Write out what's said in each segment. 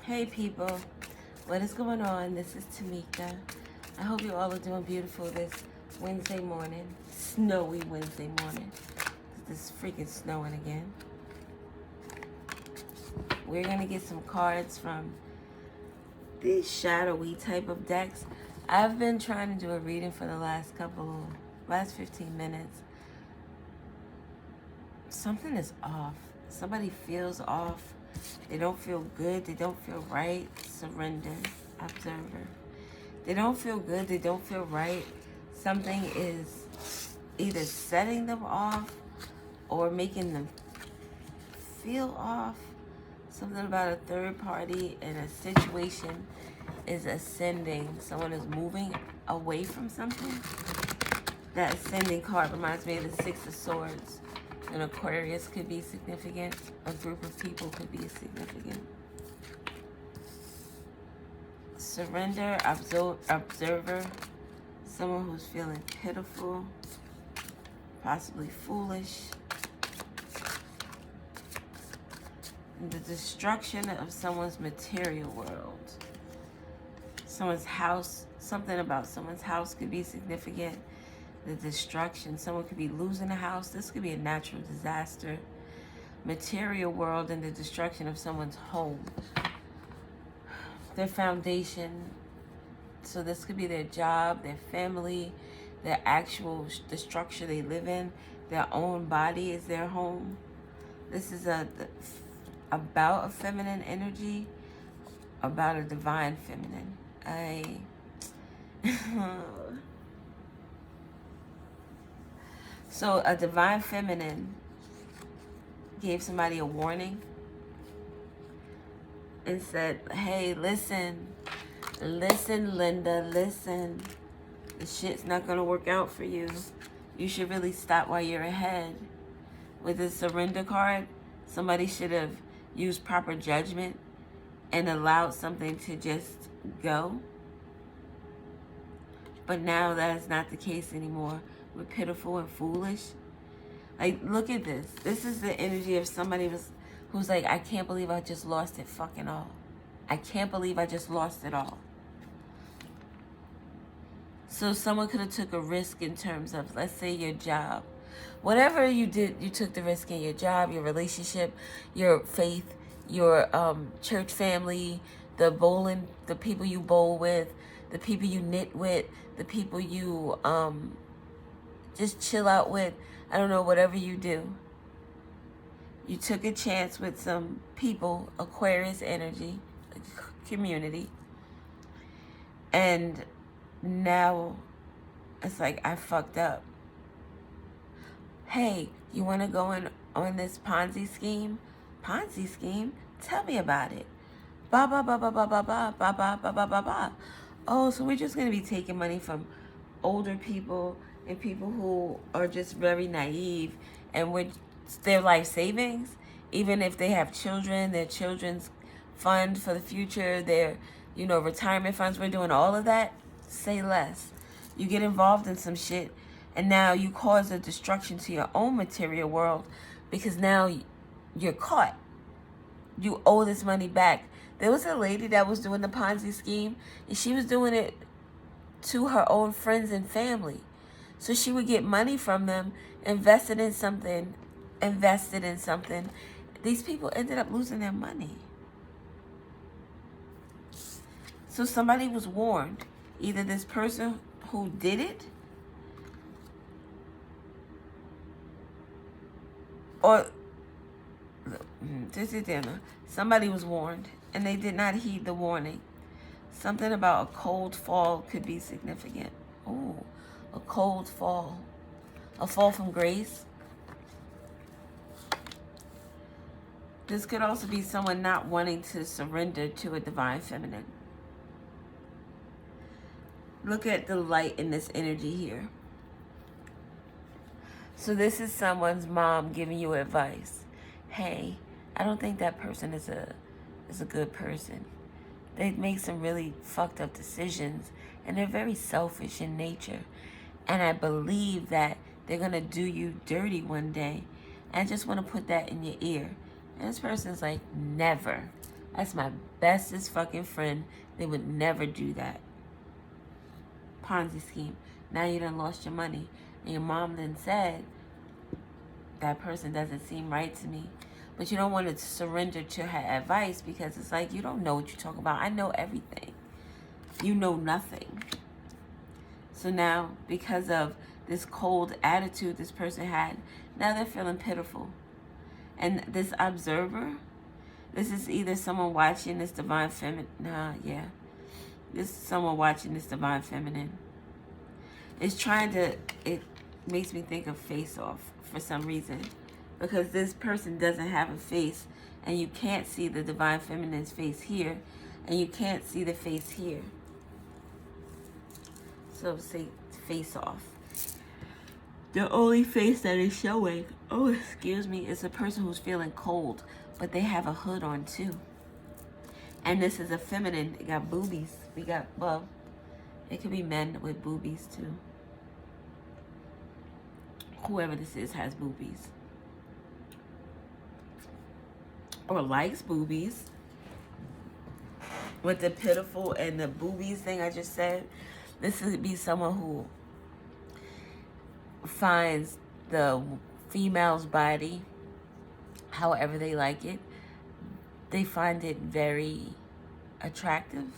Hey people, what is going on? This is Tamika. I hope you all are doing beautiful this Wednesday morning, snowy Wednesday morning. This is freaking snowing again. We're gonna get some cards from these shadowy type of decks. I've been trying to do a reading for the last 15 minutes. Something is off. Somebody feels off. They don't feel good. They don't feel right. Surrender. Observer. They don't feel good. They don't feel right. Something is either setting them off or making them feel off. Something about a third party in a situation is ascending. Someone is moving away from something. That ascending card reminds me of the Six of Swords. An Aquarius could be significant. A group of people could be significant. Surrender, observer. Someone who's feeling pitiful, possibly foolish. The destruction of someone's material world. Someone's house, something about someone's house could be significant. The destruction, someone could be losing a house. This could be a natural disaster. Material world and the destruction of someone's home. Their foundation. So this could be their job, their family, the structure they live in. Their own body is their home. This is about a feminine energy, about a divine feminine. So a divine feminine gave somebody a warning and said, hey, listen, Linda, listen. The shit's not going to work out for you. You should really stop while you're ahead. With the surrender card, somebody should have used proper judgment and allowed something to just go. But now that is not the case anymore. We're pitiful and foolish. Like, look at this. This is the energy of somebody who's like, I can't believe I just lost it fucking all. I can't believe I just lost it all. So someone could have took a risk in terms of, let's say, your job. Whatever you did, you took the risk in your job, your relationship, your faith, your church family, the bowling, the people you bowl with, the people you knit with, the people you just chill out with. I don't know, whatever you do. You took a chance with some people, Aquarius energy, community. And now it's like, I fucked up. Hey, you want to go in on this Ponzi scheme? Ponzi scheme? Tell me about it. Ba ba ba ba ba ba ba ba ba ba ba ba ba. Oh, so we're just going to be taking money from older people and people who are just very naive, and with their life savings, even if they have children, their children's fund for the future, their, retirement funds, we're doing all of that. Say less. You get involved in some shit, and now you cause a destruction to your own material world because now you're caught. You owe this money back. There was a lady that was doing the Ponzi scheme, and she was doing it to her own friends and family. So she would get money from them, invested in something. These people ended up losing their money. So somebody was warned. Either this person who did it, or somebody was warned and they did not heed the warning. Something about a cold fall could be significant. Oh, a cold fall. A fall from grace. This could also be someone not wanting to surrender to a divine feminine. Look at the light in this energy here. So this is someone's mom giving you advice. Hey, I don't think that person is a good person. They make some really fucked up decisions, and they're very selfish in nature. And I believe that they're going to do you dirty one day. And I just want to put that in your ear. And this person's like, never. That's my bestest fucking friend. They would never do that. Ponzi scheme. Now you done lost your money. And your mom then said, that person doesn't seem right to me. But you don't want to surrender to her advice because it's like, you don't know what you're talking about. I know everything. You know nothing. So now, because of this cold attitude this person had, now they're feeling pitiful. And this observer, this is either someone watching this divine feminine. This is someone watching this divine feminine. It's trying to, it makes me think of Face Off for some reason. Because this person doesn't have a face. And you can't see the divine feminine's face here. And you can't see the face here. So say Face Off. The only face that is showing, oh excuse me, is a person who's feeling cold. But they have a hood on too. And this is a feminine. It got boobies. We got, well, it could be men with boobies too. Whoever this is has boobies. Or likes boobies. With the pitiful and the boobies thing I just said. This would be someone who finds the female's body however they like it. They find it very attractive.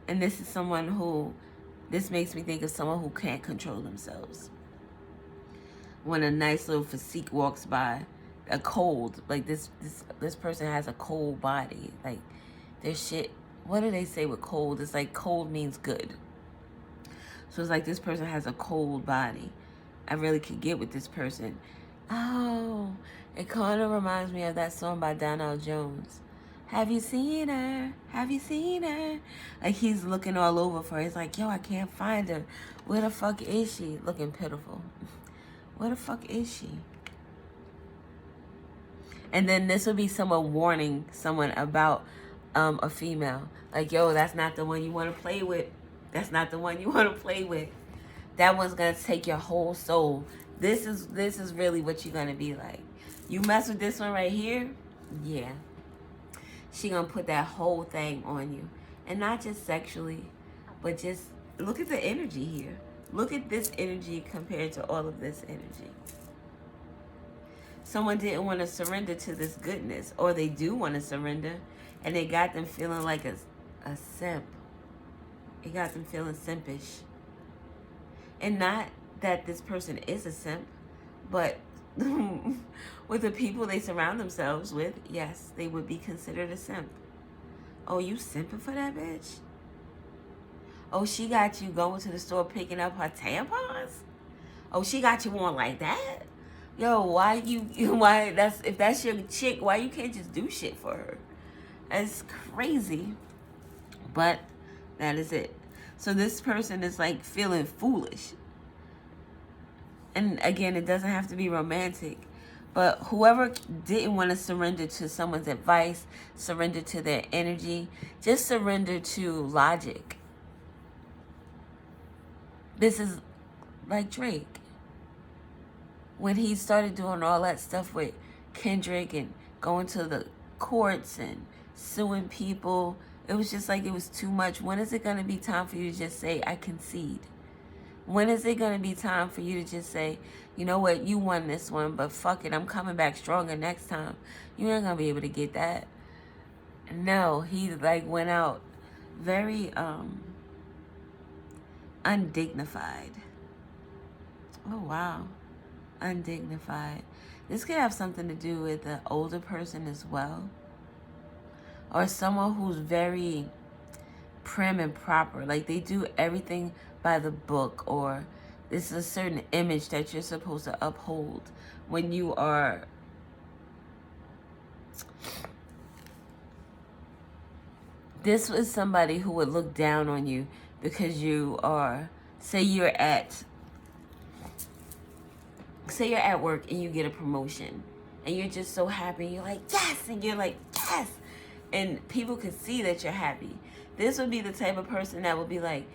And this is someone who, this makes me think of someone who can't control themselves. When a nice little physique walks by, a cold, like this person has a cold body. Like their shit, what do they say with cold? It's like cold means good. So it's like this person has a cold body. I really could get with this person. Oh, it kind of reminds me of that song by Donell Jones. Have you seen her? Have you seen her? Like he's looking all over for her. He's like, yo, I can't find her. Where the fuck is she? Looking pitiful. Where the fuck is she? And then this would be someone warning someone about a female. Like, yo, that's not the one you want to play with. That's not the one you want to play with. That one's going to take your whole soul. This is really what you're going to be like. You mess with this one right here, yeah. She going to put that whole thing on you. And not just sexually, but just look at the energy here. Look at this energy compared to all of this energy. Someone didn't want to surrender to this goodness. Or they do want to surrender. And it got them feeling like a simp. It got them feeling simpish. And not that this person is a simp, but with the people they surround themselves with, yes, they would be considered a simp. Oh, you simping for that bitch? Oh, she got you going to the store picking up her tampons? Oh, she got you on like that? Yo, if that's your chick, why you can't just do shit for her? That's crazy. But that is it. So this person is like feeling foolish. And again, it doesn't have to be romantic. But whoever didn't want to surrender to someone's advice, surrender to their energy, just surrender to logic. This is like Drake. When he started doing all that stuff with Kendrick and going to the courts and suing people, it was just like it was too much. When is it going to be time for you to just say, I concede? When is it going to be time for you to just say, you know what, you won this one, but fuck it, I'm coming back stronger next time. You ain't going to be able to get that. No, he like went out very undignified. Oh, wow. Undignified. This could have something to do with an older person as well. Or someone who's very prim and proper. Like they do everything by the book, or this is a certain image that you're supposed to uphold when you are this was somebody who would look down on you because you are, say you're at work and you get a promotion and you're just so happy, you're like, yes, and you're like, yes, and people could see that you're happy. This would be the type of person that would be like,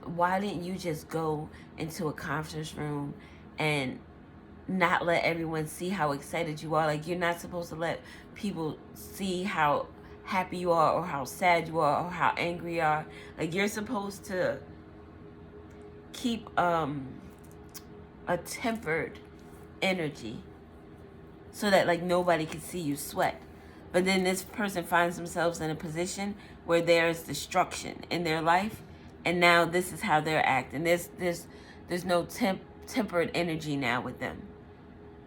why didn't you just go into a conference room and not let everyone see how excited you are? Like, you're not supposed to let people see how happy you are or how sad you are or how angry you are. Like, you're supposed to keep a tempered energy so that like nobody can see you sweat. But then this person finds themselves in a position where there's destruction in their life, and now this is how they're acting. There's no tempered energy now with them.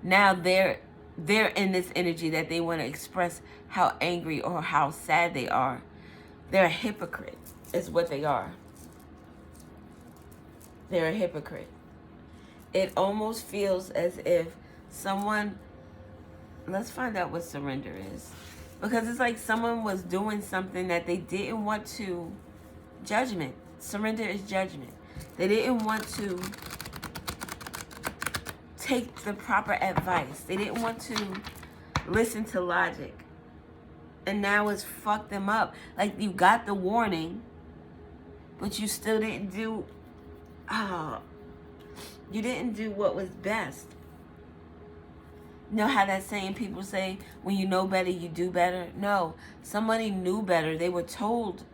Now they're in this energy that they want to express how angry or how sad they are. They're a hypocrite is what they are. They're a hypocrite. It almost feels as if someone, let's find out what surrender is. Because it's like someone was doing something that they didn't want to. Judgment. Surrender is judgment. They didn't want to take the proper advice. They didn't want to listen to logic. And now it's fucked them up. Like, you got the warning, but you still didn't do, you didn't do what was best. You know how that saying people say, when you know better, you do better? No, somebody knew better. They were told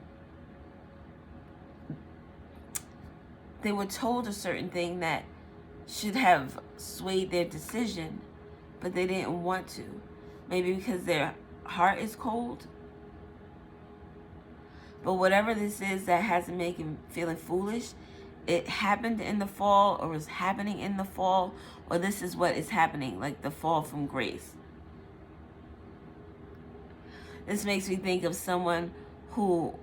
a certain thing that should have swayed their decision, but they didn't want to. Maybe because their heart is cold. But whatever this is that has to make him feeling foolish, it happened in the fall, or is happening in the fall, or this is what is happening, like the fall from grace. This makes me think of someone who,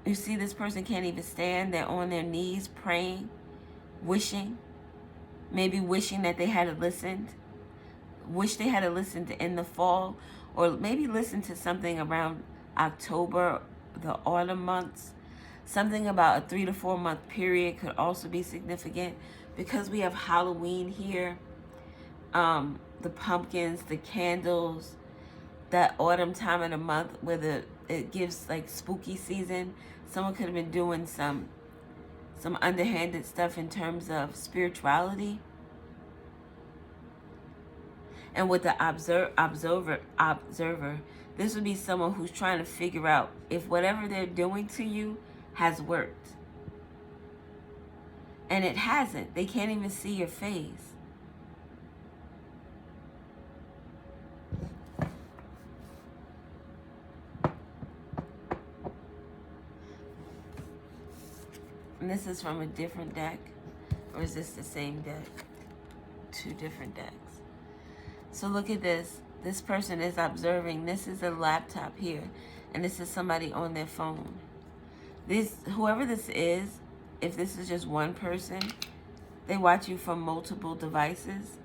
you see, this person can't even stand. They're on their knees praying, wishing, maybe wishing that they had listened. Wish they had listened in the fall, or maybe listen to something around October, the autumn months. Something about a 3 to 4 month period could also be significant, because we have Halloween here, the pumpkins, the candles, that autumn time of the month where it gives like spooky season. Someone could have been doing some underhanded stuff in terms of spirituality. And with the observer, this would be someone who's trying to figure out if whatever they're doing to you has worked. And it hasn't. They can't even see your face. And this is from a different deck? Or is this the same deck? 2 different decks. So look at this. This person is observing. This is a laptop here. And this is somebody on their phone. Whoever this is, if this is just one person, they watch you from multiple devices.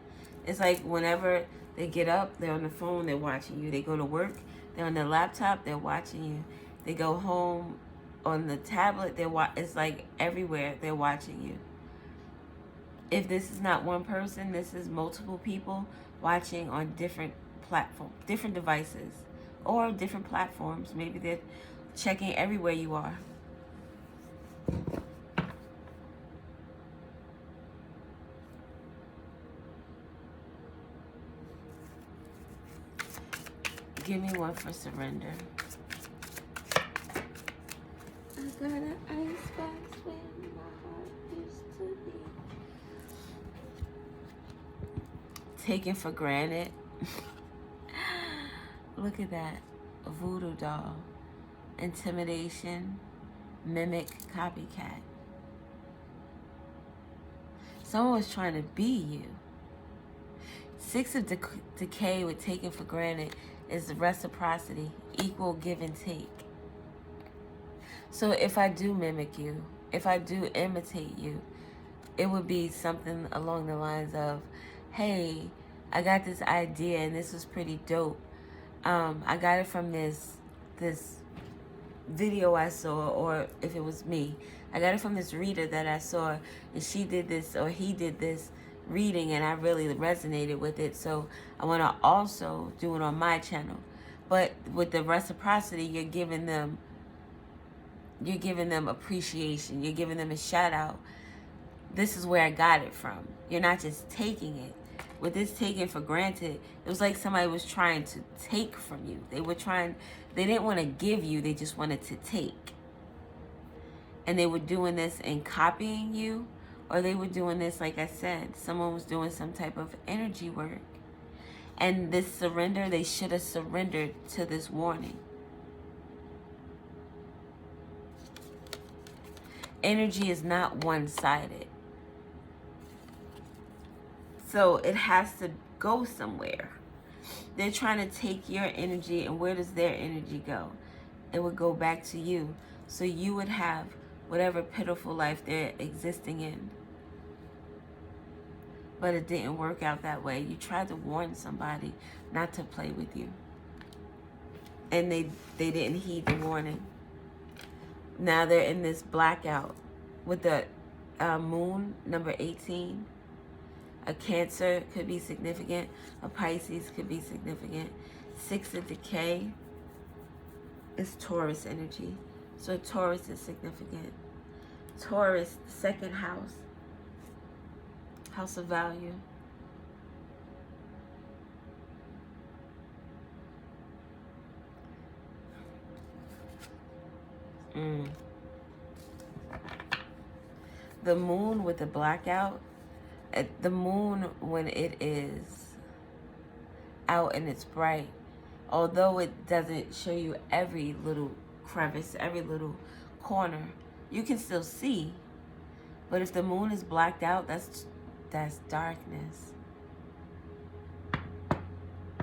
It's like whenever they get up, they're on the phone, they're watching you. They go to work, they're on their laptop, they're watching you. They go home on the tablet, it's like everywhere they're watching you. If this is not one person, this is multiple people watching on different platforms, different devices, or different platforms. Maybe they're checking everywhere you are. Give me one for surrender. I got an icebox where my heart used to be. Taken for granted. Look at that. A voodoo doll. Intimidation. Mimic. Copycat. Someone was trying to be you. 6 of decay with taken for granted is reciprocity, equal give and take. So if I do mimic you, if I do imitate you, it would be something along the lines of, hey, I got this idea and this was pretty dope. I got it from this video I saw, or if it was me, I got it from this reader that I saw, and she did this or he did this reading and I really resonated with it, so I want to also do it on my channel. But with the reciprocity, you're giving them appreciation, you're giving them a shout out. This is where I got it from. You're not just taking it, with this taken for granted, it was like somebody was trying to take from you. They didn't want to give you, they just wanted to take. And they were doing this and copying you, or they were doing this, like I said, someone was doing some type of energy work. And this surrender, they should have surrendered to this warning. Energy is not one-sided. So it has to go somewhere. They're trying to take your energy, and where does their energy go? It would go back to you. So you would have whatever pitiful life they're existing in. But it didn't work out that way. You tried to warn somebody not to play with you. And they didn't heed the warning. Now they're in this blackout with the moon, number 18. A Cancer could be significant. A Pisces could be significant. 6 of decay is Taurus energy. So Taurus is significant. Taurus, second house. House of value. The moon with the blackout. The moon, when it is out and it's bright, although it doesn't show you every little crevice, every little corner, you can still see. But if the moon is blacked out, that's darkness.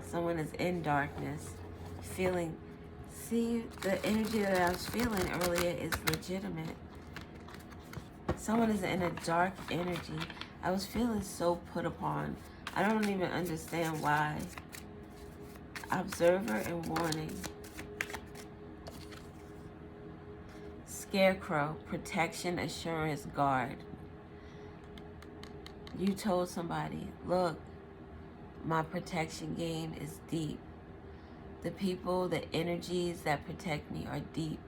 Someone is in darkness, feeling. See, the energy that I was feeling earlier is legitimate. Someone is in a dark energy. I was feeling so put upon. I don't even understand why. Observer and warning. Scarecrow, protection, assurance, guard. You told somebody, look, my protection game is deep. The people, the energies that protect me are deep.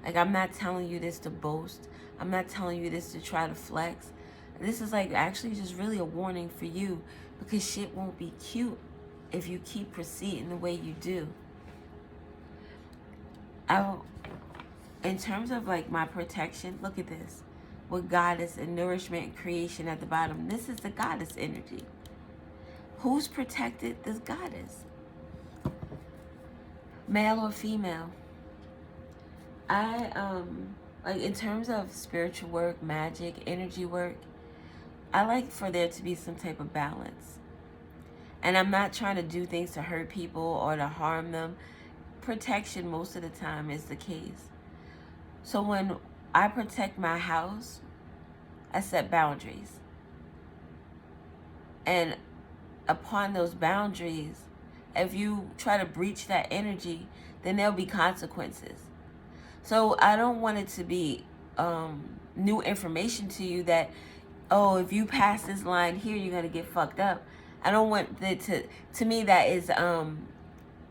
Like, I'm not telling you this to boast. I'm not telling you this to try to flex. This is like actually just really a warning for you, because shit won't be cute if you keep proceeding the way you do. In terms of like my protection, look at this. With goddess and nourishment and creation at the bottom. This is the goddess energy. Who's protected? This goddess. Male or female. Like in terms of spiritual work, magic, energy work, I like for there to be some type of balance. And I'm not trying to do things to hurt people or to harm them. Protection most of the time is the case. So when I protect my house, I set boundaries. And upon those boundaries, if you try to breach that energy, then there'll be consequences. So I don't want it to be new information to you that, oh, if you pass this line here, you're going to get fucked up. I don't want it to me, that is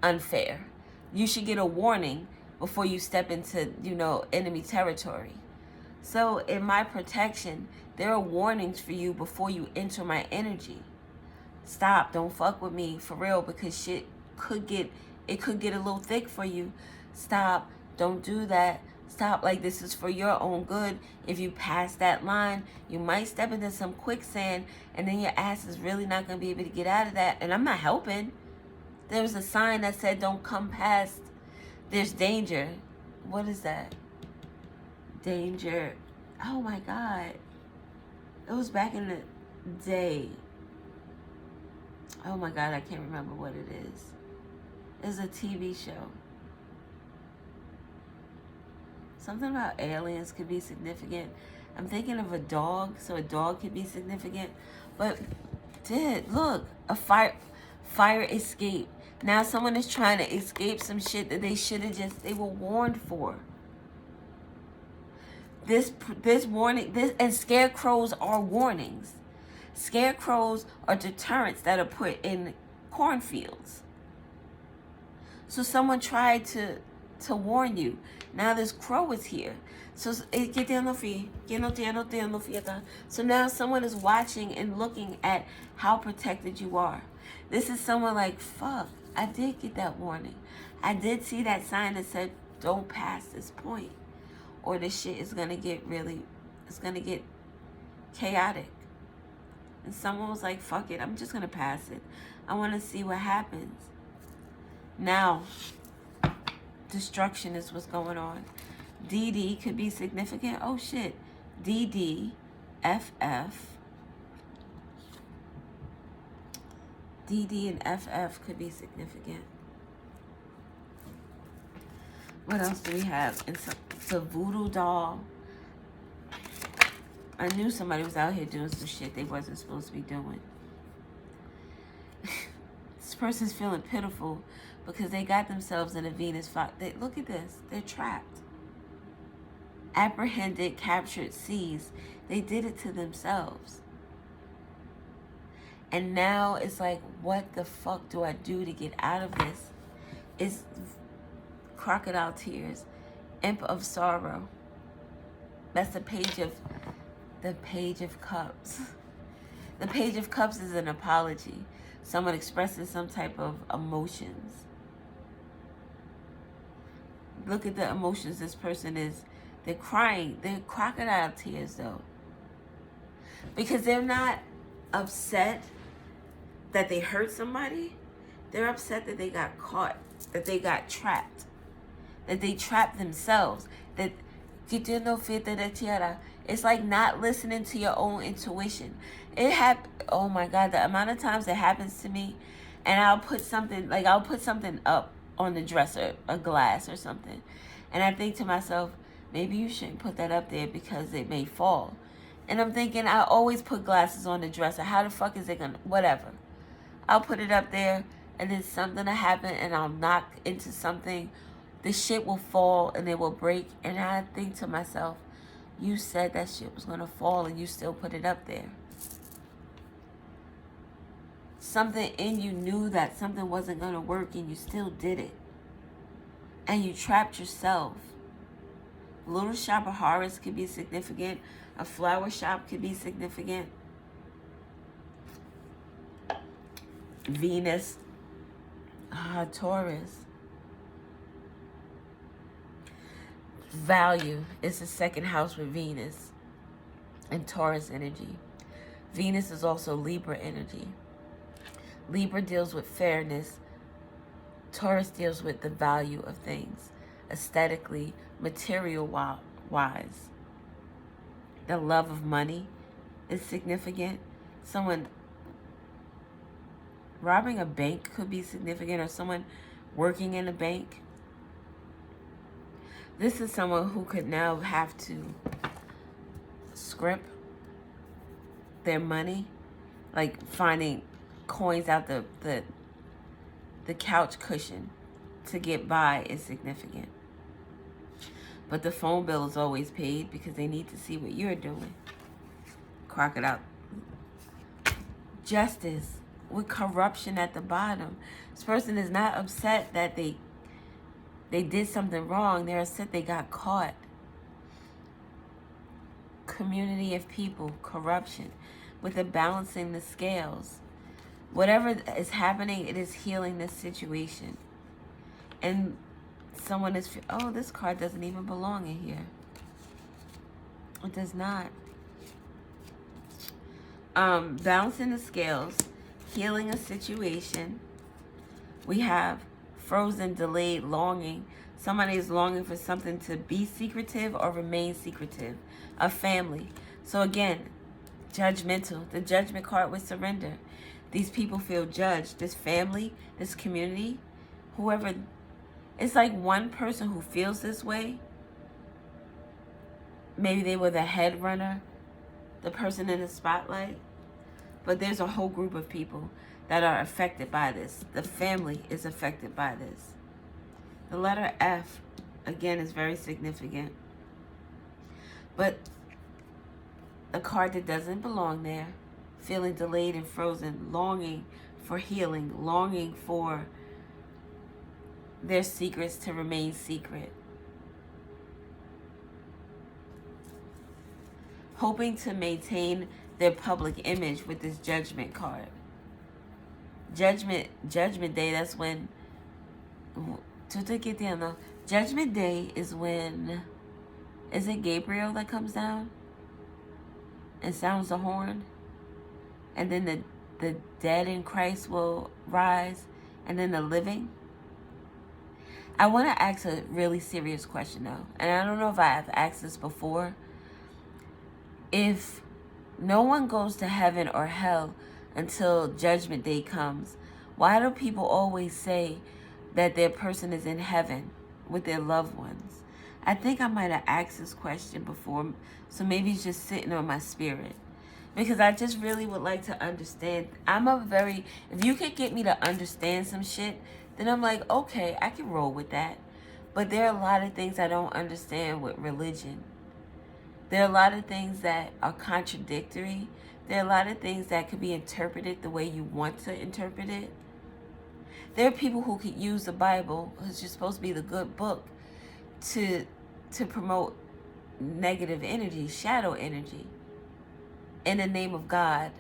unfair. You should get a warning before you step into, enemy territory. So in my protection, there are warnings for you before you enter my energy. Stop, don't fuck with me for real, because shit could get a little thick for you. Stop, don't do that. Stop, like this is for your own good. If you pass that line, you might step into some quicksand, and then your ass is really not going to be able to get out of that. And I'm not helping. There was a sign that said don't come past. There's danger. What is that? Danger. Oh my God. It was back in the day. Oh my God, I can't remember what it is. It's a TV show. Something about aliens could be significant. I'm thinking of a dog, so a dog could be significant. But look, a fire escape. Now someone is trying to escape some shit that they were warned for. This warning, and scarecrows are warnings. Scarecrows are deterrents that are put in cornfields. So someone tried to to warn you. Now this crow is here. So so now someone is watching and looking at how protected you are. This is someone like, fuck, I did get that warning. I did see that sign that said, don't pass this point, or this shit is gonna get it's gonna get chaotic. And someone was like, fuck it, I'm just gonna pass it. I wanna see what happens. Now, destruction is what's going on. DD could be significant. Oh shit. DD, FF. DD and FF could be significant. What else do we have? It's a voodoo doll. I knew somebody was out here doing some shit they wasn't supposed to be doing. This person's feeling pitiful because they got themselves in a Venus fight. Look at this. They're trapped. Apprehended, captured, seized. They did it to themselves. And now it's like, what the fuck do I do to get out of this? It's crocodile tears. Imp of sorrow. That's the Page of Cups. The Page of Cups is an apology. Someone expressing some type of emotions. Look at the emotions this person is. They're crying. They're crocodile tears, though. Because they're not upset that they hurt somebody. They're upset that they got caught, that they got trapped, that they trapped themselves. That it's like not listening to your own intuition. Oh my God, the amount of times it happens to me, and I'll put something up on the dresser, a glass or something, and I think to myself, maybe you shouldn't put that up there because it may fall. And I'm thinking, I always put glasses on the dresser. How the fuck is it gonna, whatever. I'll put it up there, and then something will happen, and I'll knock into something. The shit will fall, and it will break. And I think to myself, you said that shit was gonna fall, and you still put it up there. Something in you knew that something wasn't gonna work, and you still did it. And you trapped yourself. Little Shop of Horrors could be significant. A flower shop could be significant. Venus. Taurus. Value is the second house with Venus and Taurus energy. Venus is also Libra energy. Libra deals with fairness. Taurus deals with the value of things, aesthetically, material-wise. The love of money is significant. Someone robbing a bank could be significant, or someone working in a bank. This is someone who could now have to scrimp their money, like finding coins out the couch cushion to get by is significant. But the phone bill is always paid because they need to see what you're doing. Crocodile. Justice with corruption at the bottom. This person is not upset that they did something wrong. They're upset they got caught. Community of people, corruption, with the balancing the scales. Whatever is happening, it is healing this situation. And someone is, oh, this card doesn't even belong in here. It does not. Balancing the scales, healing a situation. We have frozen, delayed, longing. Somebody is longing for something to be secretive or remain secretive. A family. So again, judgmental. The Judgment card with surrender. These people feel judged. This family, this community, whoever. It's like one person who feels this way. Maybe they were the head runner, the person in the spotlight. But there's a whole group of people that are affected by this. The family is affected by this. The letter F, again, is very significant. But a card that doesn't belong there, feeling delayed and frozen, longing for healing, longing for their secrets to remain secret. Hoping to maintain their public image with this Judgment card. Judgment Day, that's when... Judgment Day is when... Is it Gabriel that comes down and sounds the horn? And then the dead in Christ will rise, and then the living? I want to ask a really serious question though, and I don't know if I have asked this before. If no one goes to heaven or hell until Judgment Day comes, why do people always say that their person is in heaven with their loved ones? I think I might have asked this question before, so maybe it's just sitting on my spirit. Because I just really would like to understand. If you could get me to understand some shit, then I'm like, okay, I can roll with that. But there are a lot of things I don't understand with religion. There are a lot of things that are contradictory. There are a lot of things that could be interpreted the way you want to interpret it. There are people who could use the Bible, which is supposed to be the good book, to promote negative energy, shadow energy, in the name of God,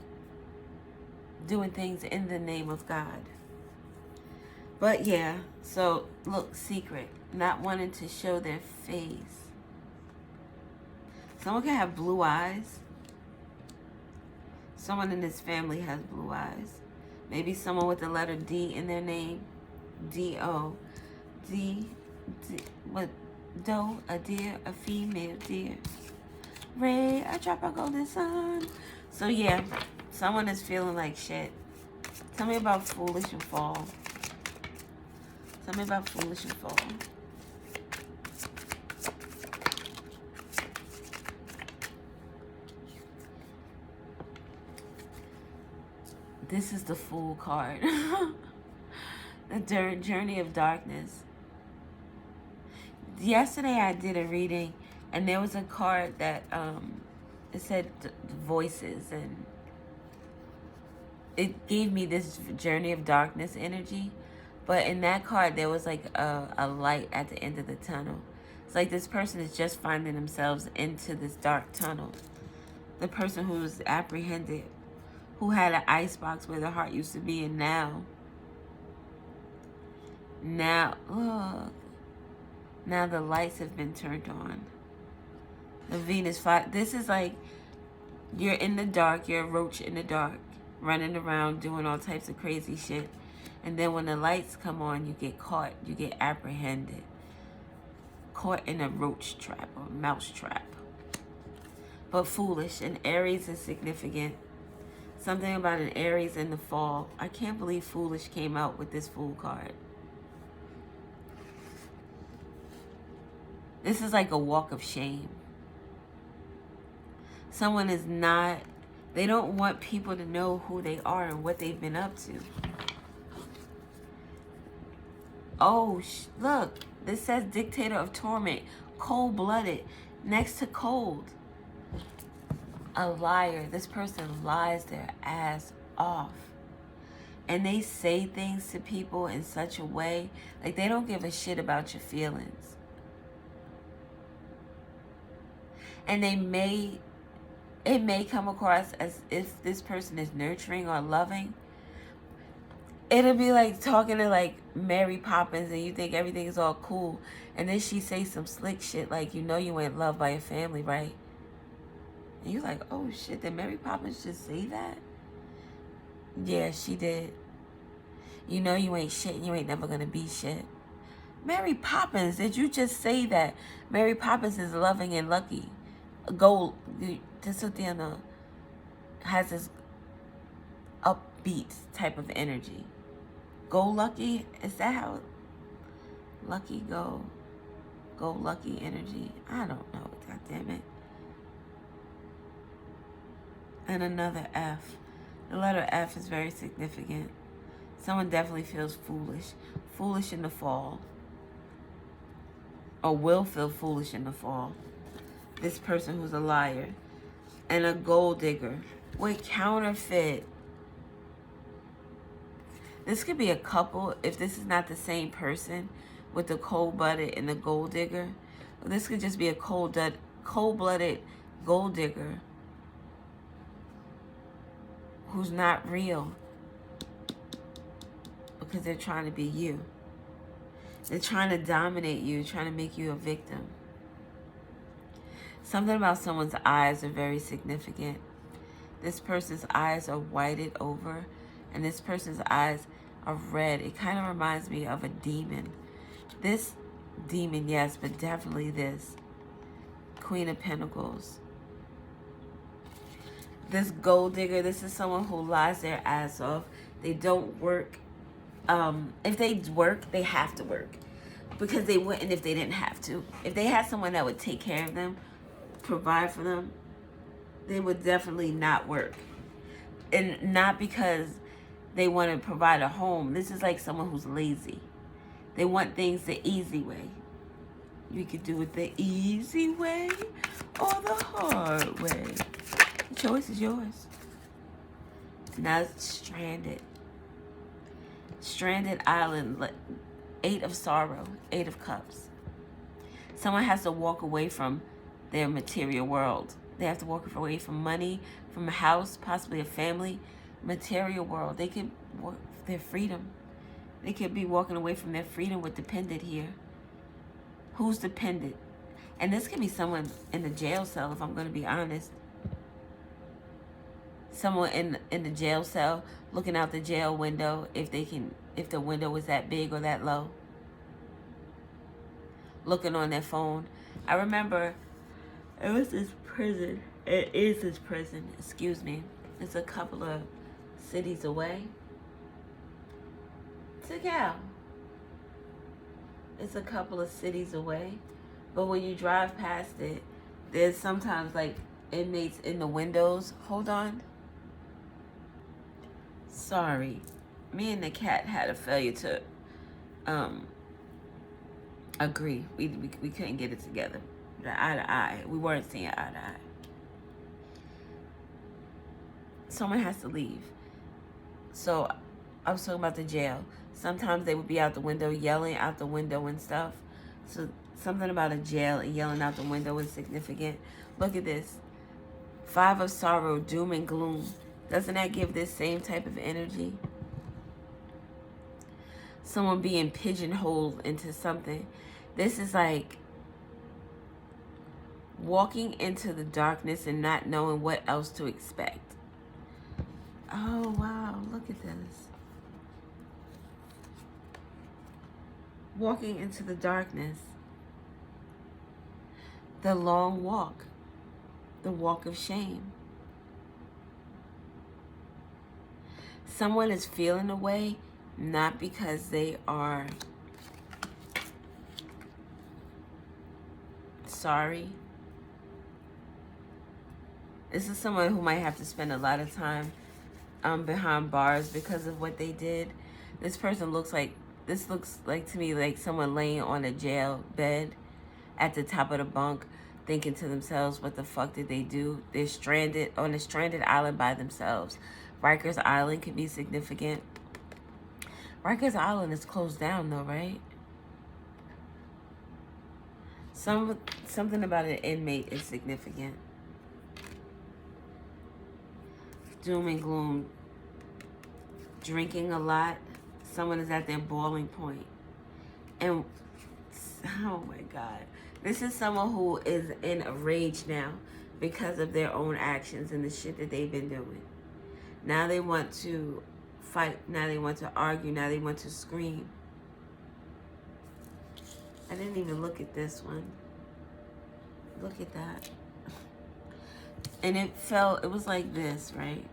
doing things in the name of God. But yeah, so look, secret, not wanting to show their face. Someone can have blue eyes. Someone in this family has blue eyes. Maybe someone with the letter D in their name. D-O. D, what? Doe, a deer, a female deer. Ray, I drop a golden sun. So yeah, someone is feeling like shit. Tell me about foolish and fall. Tell me about foolish and fall. This is the Fool card. The Journey of Darkness. Yesterday I did a reading, and there was a card that it said voices, and it gave me this Journey of Darkness energy. But in that card there was like a light at the end of the tunnel. It's like this person is just finding themselves into this dark tunnel. The person who's apprehended, who had an icebox where their heart used to be, and now look, now the lights have been turned on. The Venus fire. This is like you're in the dark, you're a roach in the dark, running around doing all types of crazy shit. And then when the lights come on, you get caught, you get apprehended. Caught in a roach trap or mouse trap. But foolish, and Aries is significant. Something about an Aries in the fall. I can't believe foolish came out with this Fool card. This is like a walk of shame. Someone is not, they don't want people to know who they are and what they've been up to. Oh, look, this says Dictator of Torment, cold-blooded, next to cold. A liar. This person lies their ass off. And they say things to people in such a way, like they don't give a shit about your feelings. And it may come across as if this person is nurturing or loving. It'll be like talking to like Mary Poppins, and you think everything is all cool, and then she say some slick shit like, you know you ain't loved by your family, right? And you're like, oh shit, did Mary Poppins just say that? Yeah, she did. You know you ain't shit, and you ain't never gonna be shit. Mary Poppins, did you just say that? Mary Poppins is loving and lucky. Gold, this has this upbeat type of energy. Go lucky, is that how? Lucky go lucky energy. I don't know, god damn it. And another F. The letter F is very significant. Someone definitely feels foolish. Foolish in the fall. Or will feel foolish in the fall. This person who's a liar. And a gold digger. Wait, counterfeit. This could be a couple if this is not the same person. with the cold-blooded and the gold digger. This could just be a cold-blooded gold digger who's not real because they're trying to be you. They're trying to dominate you, trying to make you a victim. Something about someone's eyes are very significant. This person's eyes are whited over, and this person's eyes are red. It kind of reminds me of a demon. This demon, yes, but definitely this. Queen of Pentacles. This gold digger, this is someone who lies their ass off. They don't work. If they work, they have to work. Because they wouldn't if they didn't have to. If they had someone that would take care of them, provide for them, they would definitely not work. And not because they want to provide a home. This is like someone who's lazy. They want things the easy way. You could do it the easy way or the hard way. The choice is yours. Now it's stranded. Stranded island. 8 of sorrow. 8 of cups. Someone has to walk away from their material world. They have to walk away from money, from a house, possibly a family, material world. They could walk their freedom. They could be walking away from their freedom with dependent here. Who's dependent? And this could be someone in the jail cell, if I'm going to be honest. Someone in the jail cell looking out the jail window if the window is that big or that low. Looking on their phone. I remember it was this prison. It is this prison, excuse me. It's a couple of cities away. Cal. It's a couple of cities away. But when you drive past it, there's sometimes like inmates in the windows. Hold on. Sorry. Me and the cat had a failure to agree. We couldn't get it together. Eye to eye. We weren't seeing eye to eye. Someone has to leave. So I was talking about the jail. Sometimes they would be out the window, yelling out the window and stuff. So something about a jail and yelling out the window is significant. Look at this. 5 of sorrow, doom and gloom. Doesn't that give this same type of energy? Someone being pigeonholed into something. This is like walking into the darkness and not knowing what else to expect. Oh, wow. Look at this. Walking into the darkness. The long walk. The walk of shame. Someone is feeling a way, not because they are sorry. This is someone who might have to spend a lot of time behind bars because of what they did. This looks like to me like someone laying on a jail bed at the top of the bunk, thinking to themselves, what the fuck did they do? They're stranded on a stranded island by themselves. Rikers Island can be significant. Rikers Island is closed down though, right? Something about an inmate is significant. Doom and gloom. Drinking a lot. Someone is at their boiling point. And, oh my God. This is someone who is in a rage now because of their own actions and the shit that they've been doing. Now they want to fight. Now they want to argue. Now they want to scream. I didn't even look at this one. Look at that. And it was like this, right?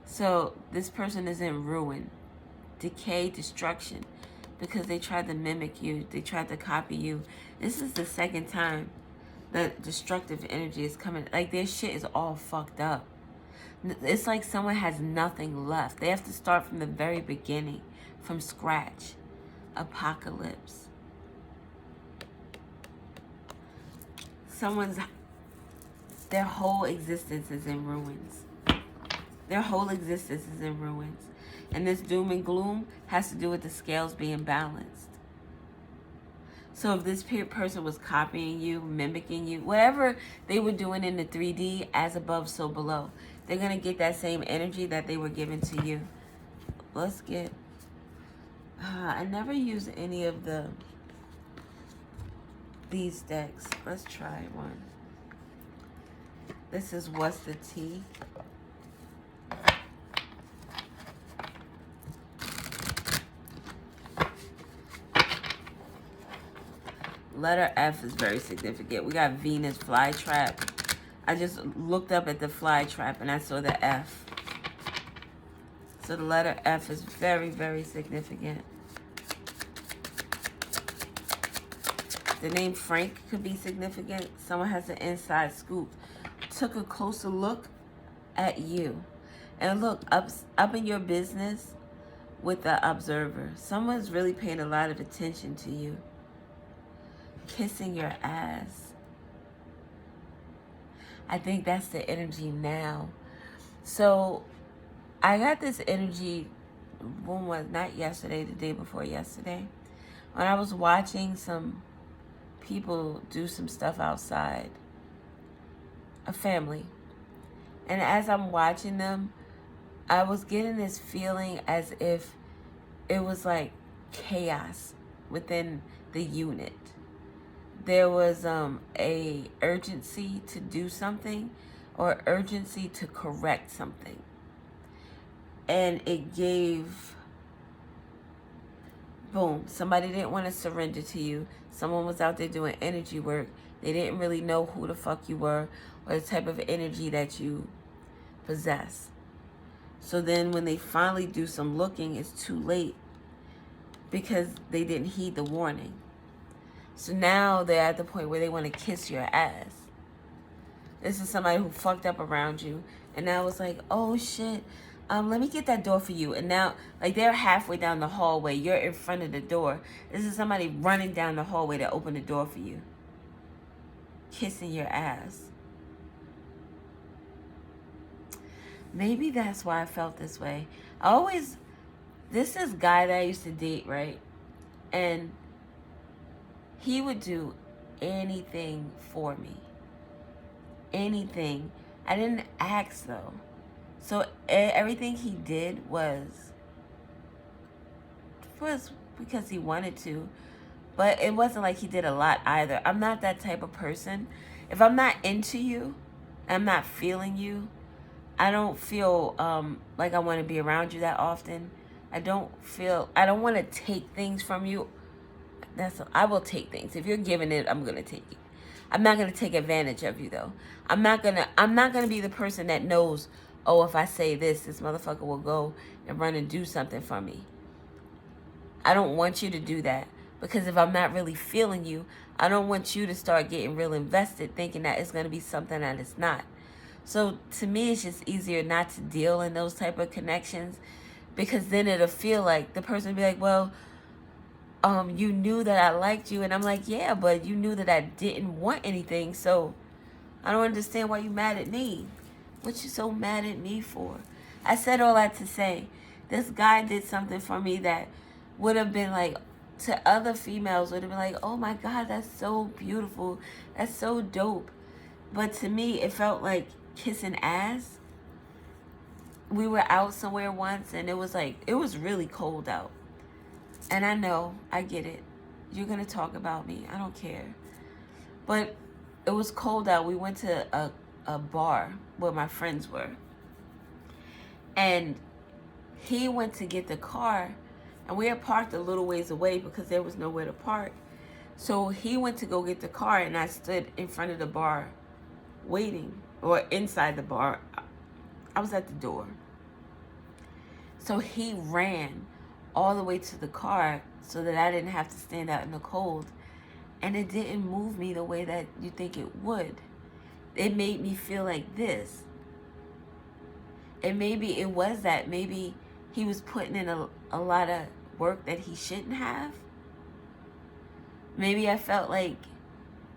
So this person is in ruin, decay, destruction, because they tried to mimic you. They tried to copy you. This is the second time that destructive energy is coming. Like their shit is all fucked up. It's like someone has nothing left. They have to start from the very beginning, from scratch. Apocalypse. Their whole existence is in ruins. Their whole existence is in ruins. And this doom and gloom has to do with the scales being balanced. So if this person was copying you, mimicking you, whatever they were doing in the 3D, as above, so below, they're going to get that same energy that they were giving to you. Let's get... I never use any of these decks. Let's try one. This is What's the Tea? Letter F is very significant. We got Venus flytrap. I just looked up at the flytrap and I saw the F. So the letter F is very, very significant. The name Frank could be significant. Someone has an inside scoop. Took a closer look at you. And look, up in your business with the observer. Someone's really paying a lot of attention to you. Kissing your ass. I think that's the energy now. So I got this energy, when was not yesterday, the day before yesterday, when I was watching some people do some stuff outside, a family. And as I'm watching them, I was getting this feeling as if it was like chaos within the unit. There was a urgency to do something or urgency to correct something. And it gave, boom, somebody didn't want to surrender to you. Someone was out there doing energy work. They didn't really know who the fuck you were or the type of energy that you possess. So then when they finally do some looking, it's too late because they didn't heed the warning. So now they're at the point where they want to kiss your ass. This is somebody who fucked up around you. And now it's like, oh shit, let me get that door for you. And now, like, they're halfway down the hallway. You're in front of the door. This is somebody running down the hallway to open the door for you. Kissing your ass. Maybe that's why I felt this way. This is a guy that I used to date, right? And he would do anything for me. Anything. I didn't ask, though. So everything he did was because he wanted to. But it wasn't like he did a lot either. I'm not that type of person. If I'm not into you, I'm not feeling you, I don't feel like I want to be around you that often. I don't want to take things from you. I will take things. If you're giving it, I'm going to take it. I'm not going to take advantage of you, though. I'm not going to be the person that knows, oh, if I say this motherfucker will go and run and do something for me. I don't want you to do that. Because if I'm not really feeling you, I don't want you to start getting real invested thinking that it's going to be something that it's not. So to me, it's just easier not to deal in those type of connections, because then it'll feel like the person will be like, well, you knew that I liked you. And I'm like, yeah, but you knew that I didn't want anything. So I don't understand why you mad at me. What you so mad at me for? I said all that to say, this guy did something for me that would have been like, to other females would have been like, oh my God, that's so beautiful. That's so dope. But to me, it felt like kissing ass. We were out somewhere once and it was really cold out. And I know, I get it. You're going to talk about me. I don't care. But it was cold out. We went to a bar where my friends were. And he went to get the car. And we had parked a little ways away because there was nowhere to park. So he went to go get the car and I stood in front of the bar waiting, or inside the bar. I was at the door. So he ran all the way to the car so that I didn't have to stand out in the cold. And it didn't move me the way that you think it would. It made me feel like this. And maybe it was that. Maybe he was putting in a lot of work that he shouldn't have. Maybe I felt like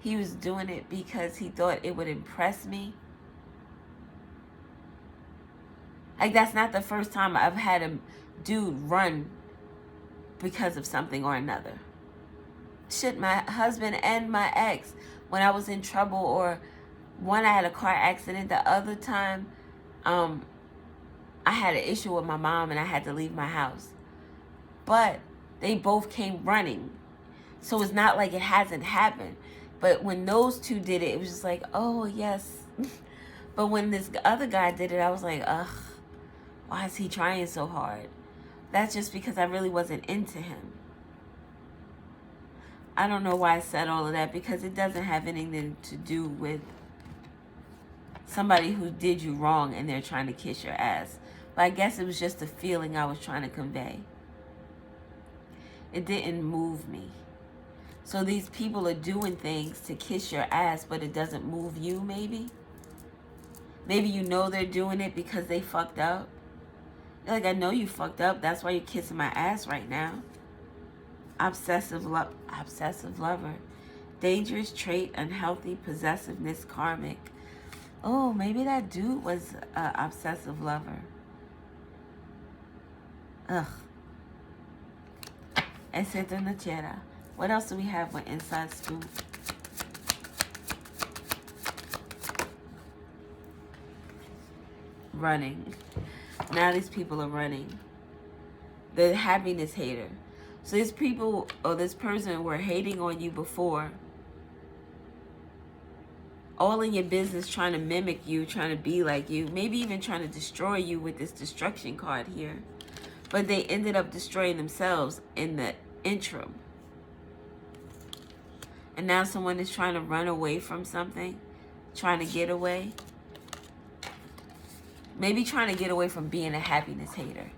he was doing it because he thought it would impress me. Like, that's not the first time I've had a dude run because of something or another. Shit, my husband and my ex, when I was in trouble, or one, I had a car accident. The other time, I had an issue with my mom and I had to leave my house. But they both came running. So it's not like it hasn't happened. But when those two did it, it was just like, oh, yes. But when this other guy did it, I was like, ugh, why is he trying so hard? That's just because I really wasn't into him. I don't know why I said all of that, because it doesn't have anything to do with somebody who did you wrong and they're trying to kiss your ass. But I guess it was just the feeling I was trying to convey. It didn't move me. So these people are doing things to kiss your ass, but it doesn't move you, maybe? Maybe you know they're doing it because they fucked up. You're like, I know you fucked up. That's why you're kissing my ass right now. Obsessive lover. Dangerous trait, unhealthy, possessiveness, karmic. Oh, maybe that dude was an obsessive lover. Ugh. Etcetera nochera. What else do we have with Inside Scoop? Running. Now these people are running. The happiness hater. So these people, or this person, were hating on you before. All in your business, trying to mimic you, trying to be like you. Maybe even trying to destroy you with this destruction card here. But they ended up destroying themselves in the interim. And now someone is trying to run away from something. Trying to get away. Maybe trying to get away from being a happiness hater.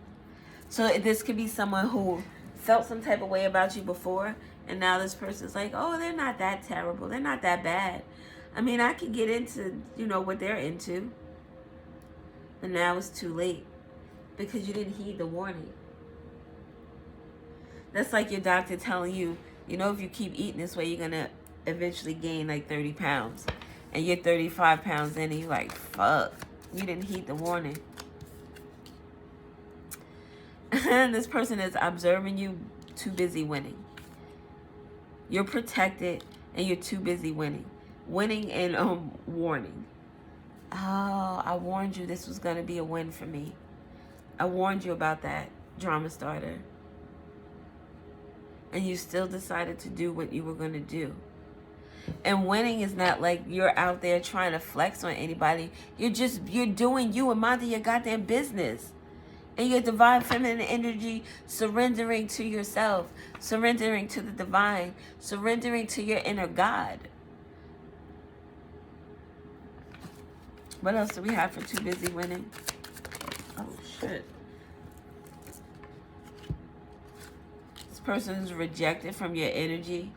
So this could be someone who felt some type of way about you before, and now this person's like, oh, they're not that terrible. They're not that bad. I mean, I could get into, what they're into. But now it's too late because you didn't heed the warning. That's like your doctor telling you, if you keep eating this way, you're going to eventually gain like 30 pounds. And you're 35 pounds in and you're like, fuck, you didn't heed the warning. And this person is observing you, too busy winning. You're protected and you're too busy winning. Winning and warning. Oh, I warned you this was going to be a win for me. I warned you about that, drama starter. And you still decided to do what you were going to do. And winning is not like you're out there trying to flex on anybody. You're doing you and minding your goddamn business. And your divine feminine energy, surrendering to yourself, surrendering to the divine, surrendering to your inner God. What else do we have for too busy winning? Oh, shit. This person is rejected from your energy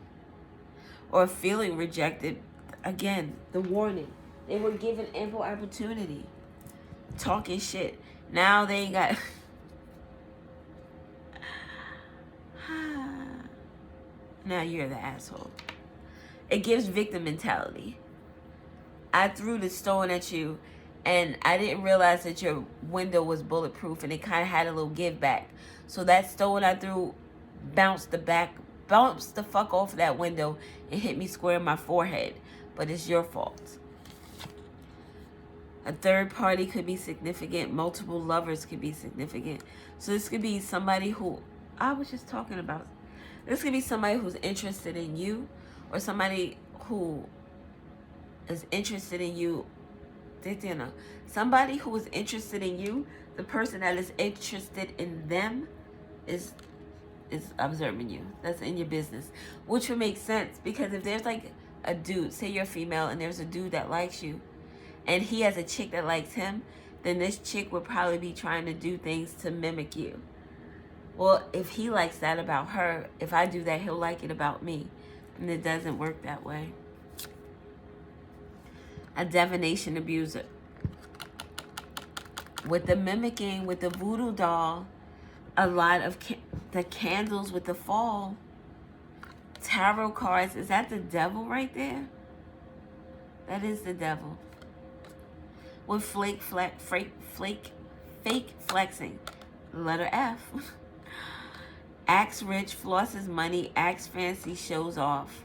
or feeling rejected. Again, the warning. They were given ample opportunity. Talking shit. Now they ain't got... Now you're the asshole. It gives victim mentality. I threw the stone at you and I didn't realize that your window was bulletproof and it kind of had a little give back. So that stone I threw bounced the fuck off that window and hit me square in my forehead. But it's your fault. A third party could be significant. Multiple lovers could be significant. So this could be somebody who I was just talking about. This could be somebody who's interested in you, or somebody who is interested in you. Somebody who is interested in you, the person that is interested in them is observing you. That's in your business. Which would make sense, because if there's like a dude, say you're female and there's a dude that likes you, and he has a chick that likes him, then this chick would probably be trying to do things to mimic you. Well, if he likes that about her, if I do that, he'll like it about me. And it doesn't work that way. A divination abuser. With the mimicking, with the voodoo doll, a lot of the candles with the fall. Tarot cards. Is that the devil right there? That is the devil. With flake fake flexing. Letter F. Acts rich, flosses money, acts fancy, shows off.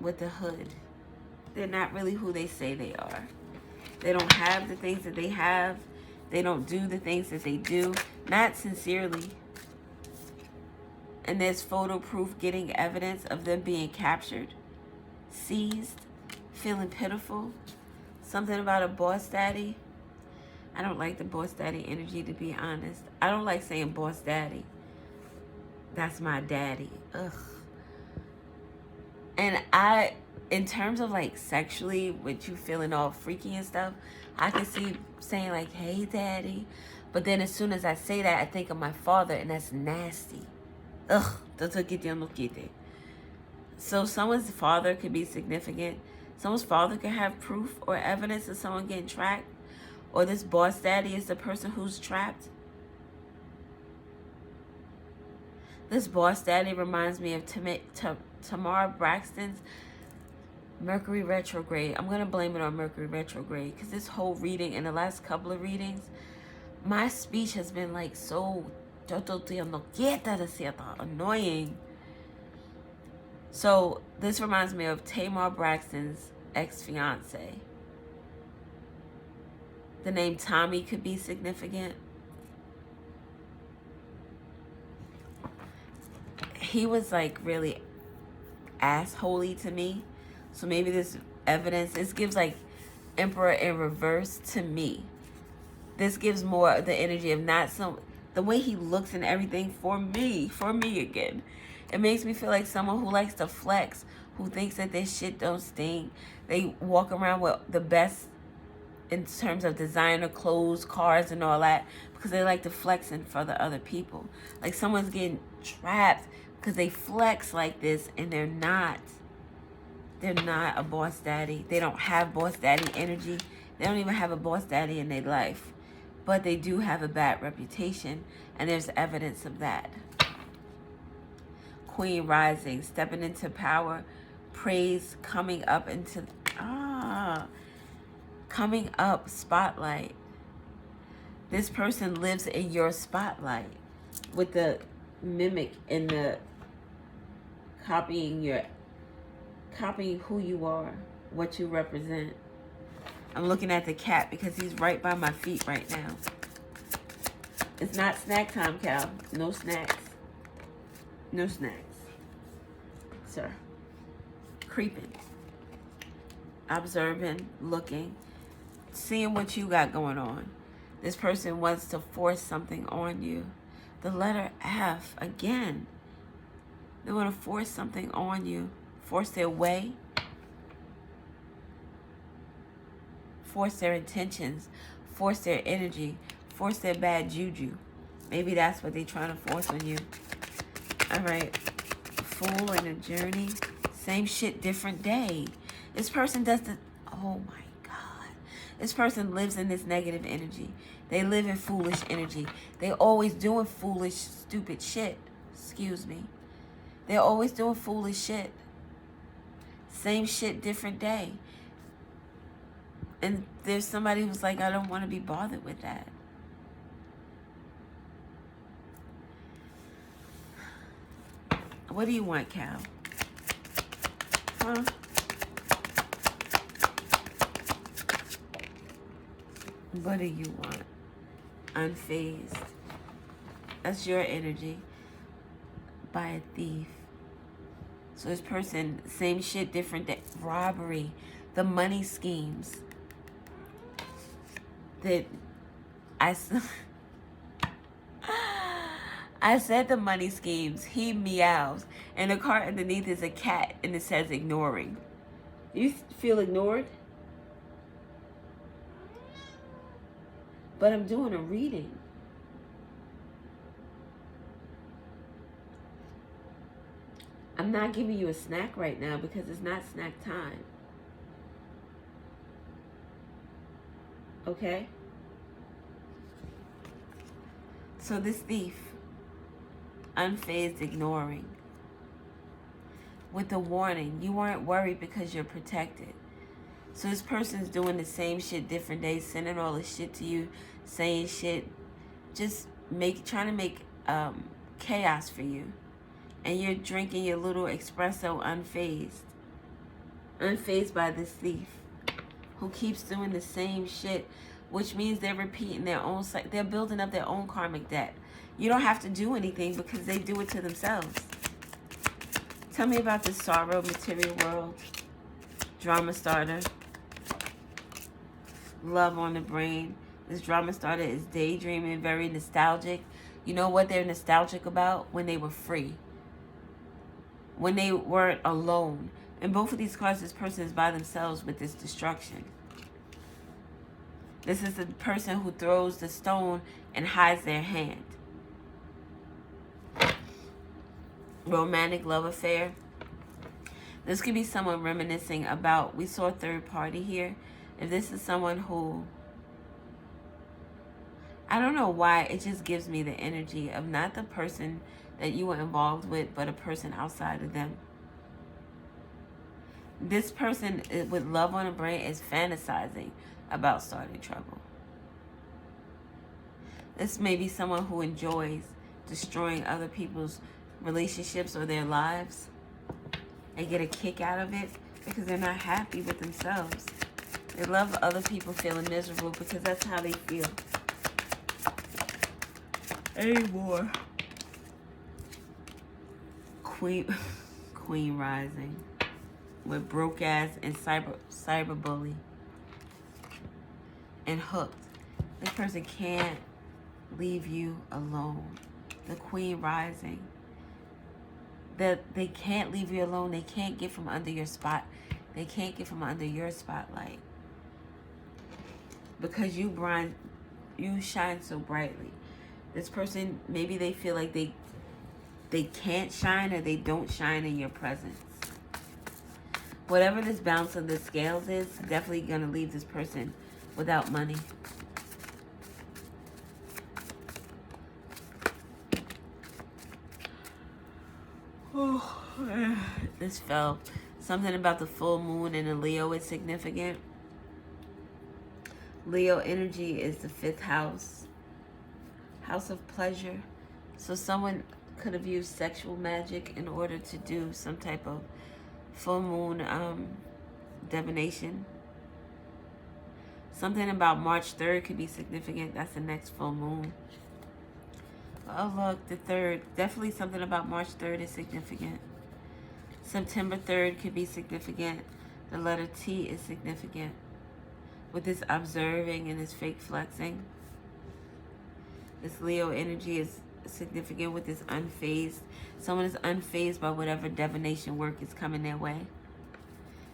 With the hood. They're not really who they say they are. They don't have the things that they have. They don't do the things that they do. Not sincerely. And there's photo proof getting evidence of them being captured, seized, feeling pitiful. Something about a boss daddy. I don't like the boss daddy energy, to be honest. I don't like saying boss daddy. That's my daddy. Ugh. And in terms of like sexually, with you feeling all freaky and stuff, I can see saying like, hey daddy. But then as soon as I say that, I think of my father, and that's nasty. Ugh. So someone's father could be significant. Someone's father could have proof or evidence of someone getting tracked. Or this boss daddy is the person who's trapped. This boss daddy reminds me of Tamar Braxton's Mercury retrograde. I'm going to blame it on Mercury retrograde, because this whole reading and the last couple of readings, my speech has been like so annoying. So this reminds me of Tamar Braxton's ex-fiance. The name Tommy could be significant. He was like really assholey to me. So maybe this evidence, this gives like Emperor in reverse to me. This gives more of the energy of not some, the way he looks and everything for me again. It makes me feel like someone who likes to flex, who thinks that their shit don't stink. They walk around with the best in terms of designer clothes, cars, and all that, because they like to flex in for the other people. Like someone's getting trapped because they flex like this, and they're not a boss daddy. They don't have boss daddy energy. They don't even have a boss daddy in their life. But they do have a bad reputation, and there's evidence of that. Queen rising, stepping into power, praise, coming up into, coming up, spotlight. This person lives in your spotlight with the mimic and the copying who you are, what you represent. I'm looking at the cat because he's right by my feet right now. It's not snack time, Cal. No snacks. No snacks. Sir. Creeping. Observing, looking, seeing what you got going on. This person wants to force something on you. The letter F, again. They want to force something on you. Force their way. Force their intentions. Force their energy. Force their bad juju. Maybe that's what they're trying to force on you. All right. Fool in a journey. Same shit, different day. This person does the... Oh my God. This person lives in this negative energy. They live in foolish energy. They always doing foolish, stupid shit. Excuse me. They're always doing foolish shit. Same shit, different day. And there's somebody who's like, I don't want to be bothered with that. What do you want, Cal? Huh? What do you want? Unfazed. That's your energy. By a thief. So this person, same shit, different day. Robbery. The money schemes. That I said the money schemes. He meows. And the card underneath is a cat, and it says ignoring. You feel ignored? But I'm doing a reading. I'm not giving you a snack right now because it's not snack time. Okay? So this thief, unfazed, ignoring. With the warning, you weren't worried because you're protected. So this person's doing the same shit different days, sending all the shit to you, saying shit, just trying to make chaos for you. And you're drinking your little espresso unfazed by this thief who keeps doing the same shit, which means they're repeating their own, they're building up their own karmic debt. You don't have to do anything because they do it to themselves. Tell me about this sorrow, material world, drama starter, love on the brain. This drama starter is daydreaming, very nostalgic. You know what they're nostalgic about? When they were free. When they weren't alone. In both of these cards, this person is by themselves with this destruction. This is the person who throws the stone and hides their hand. Romantic love affair. This could be someone reminiscing about, we saw third party here. If this is someone who, I don't know why, it just gives me the energy of not the person that you were involved with, but a person outside of them. This person with love on the brain is fantasizing about starting trouble. This may be someone who enjoys destroying other people's relationships or their lives and get a kick out of it because they're not happy with themselves. They love other people feeling miserable because that's how they feel. Anymore. Queen rising with broke ass and cyberbully and hooked. This person can't leave you alone. The queen rising. That they can't leave you alone. They can't get from under your spot. They can't get from under your spotlight. Because you shine so brightly. This person, maybe they feel like they can't shine or they don't shine in your presence. Whatever this balance of the scales is, definitely going to leave this person without money. Oh, this fell. Something about the full moon in a Leo is significant. Leo energy is the 5th house. House of pleasure. So someone could have used sexual magic in order to do some type of full moon divination. Something about March 3rd could be significant. That's the next full moon. Oh, look, the 3rd. Definitely something about March 3rd is significant. September 3rd could be significant. The letter T is significant. With this observing and this fake flexing. This Leo energy is significant with this unfazed. Someone is unfazed by whatever divination work is coming their way.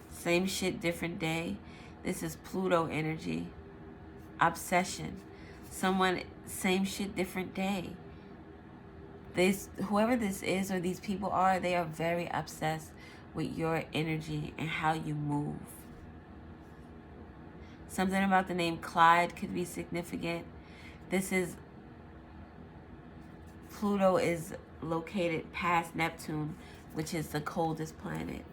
Same shit, different day. This is Pluto energy. Obsession. Someone, same shit, different day. Whoever this is or these people are, they are very obsessed with your energy and how you move. Something about the name Clyde could be significant. This is, Pluto is located past Neptune, which is the coldest planet.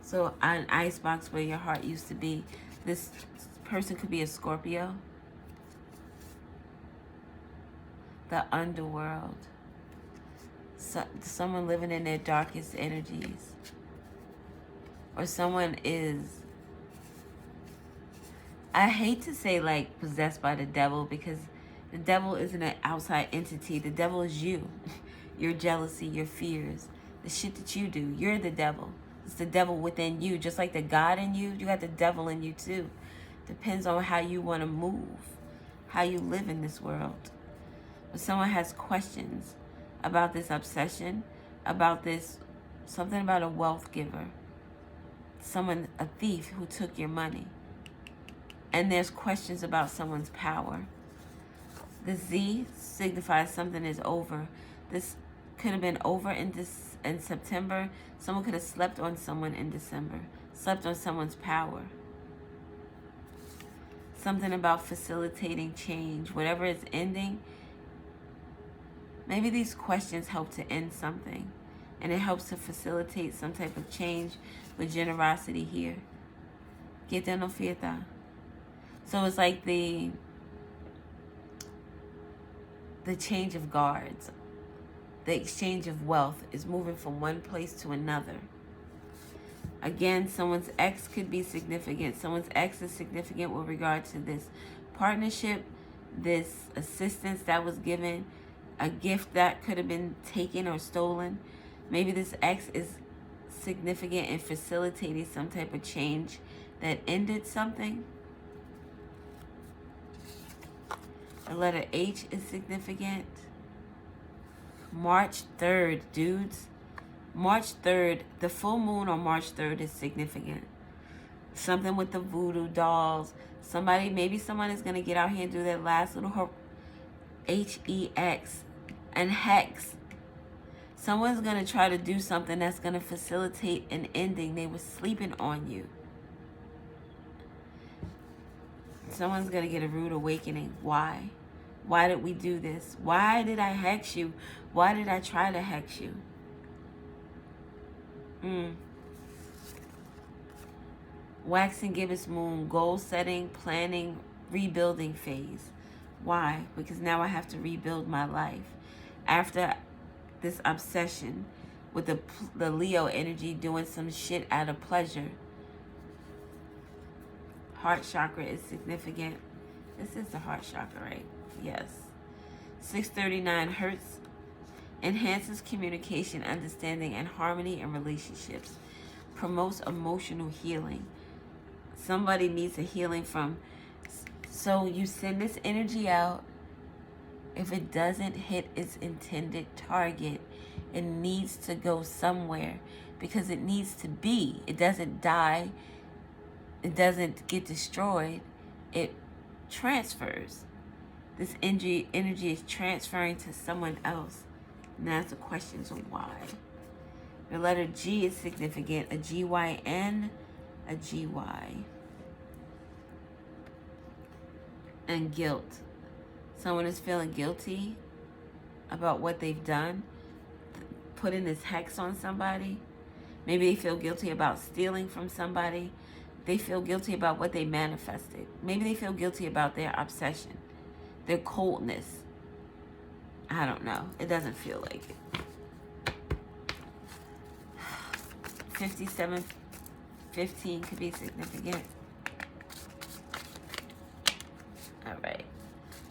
So an icebox where your heart used to be. This person could be a Scorpio. The underworld. Someone living in their darkest energies. Or someone is, I hate to say like possessed by the devil, because the devil isn't an outside entity. The devil is you. Your jealousy, your fears, the shit that you do. You're the devil. It's the devil within you. Just like the God in you, you got the devil in you too. Depends on how you want to move, how you live in this world. But someone has questions about this obsession, about this, something about a wealth giver. Someone, a thief who took your money. And there's questions about someone's power. The Z signifies something is over. This could have been over in September. Someone could have slept on someone in December. Slept on someone's power. Something about facilitating change. Whatever is ending, maybe these questions help to end something. And it helps to facilitate some type of change with generosity here. Get no fiesta. So it's like the change of guards. The exchange of wealth is moving from one place to another. Again, someone's ex could be significant. Someone's ex is significant with regard to this partnership, this assistance that was given, a gift that could have been taken or stolen. Maybe this ex is significant in facilitating some type of change that ended something. The letter H is significant. March 3rd, dudes. March 3rd, the full moon on March 3rd is significant. Something with the voodoo dolls. Maybe someone is going to get out here and do their last little H-E-X and hex. Someone's going to try to do something that's going to facilitate an ending. They were sleeping on you. Someone's going to get a rude awakening. Why? Why did we do this? Why did I hex you? Why did I try to hex you? Waxing gibbous moon, goal setting, planning, rebuilding phase. Why? Because now I have to rebuild my life. After this obsession with the Leo energy doing some shit out of pleasure. Heart chakra is significant. This is the heart chakra, right? Yes. 639 Hertz enhances communication, understanding, and harmony in relationships. Promotes emotional healing. Somebody needs a healing from... So you send this energy out. If it doesn't hit its intended target, it needs to go somewhere because it needs to be. It doesn't die. It doesn't get destroyed. It transfers. This energy is transferring to someone else. Now the questions of why. The letter G is significant. A G-Y-N, a G-Y. And guilt. Someone is feeling guilty about what they've done. Putting this hex on somebody. Maybe they feel guilty about stealing from somebody. They feel guilty about what they manifested. Maybe they feel guilty about their obsession. Their coldness. I don't know. It doesn't feel like it. 5715 could be significant. All right.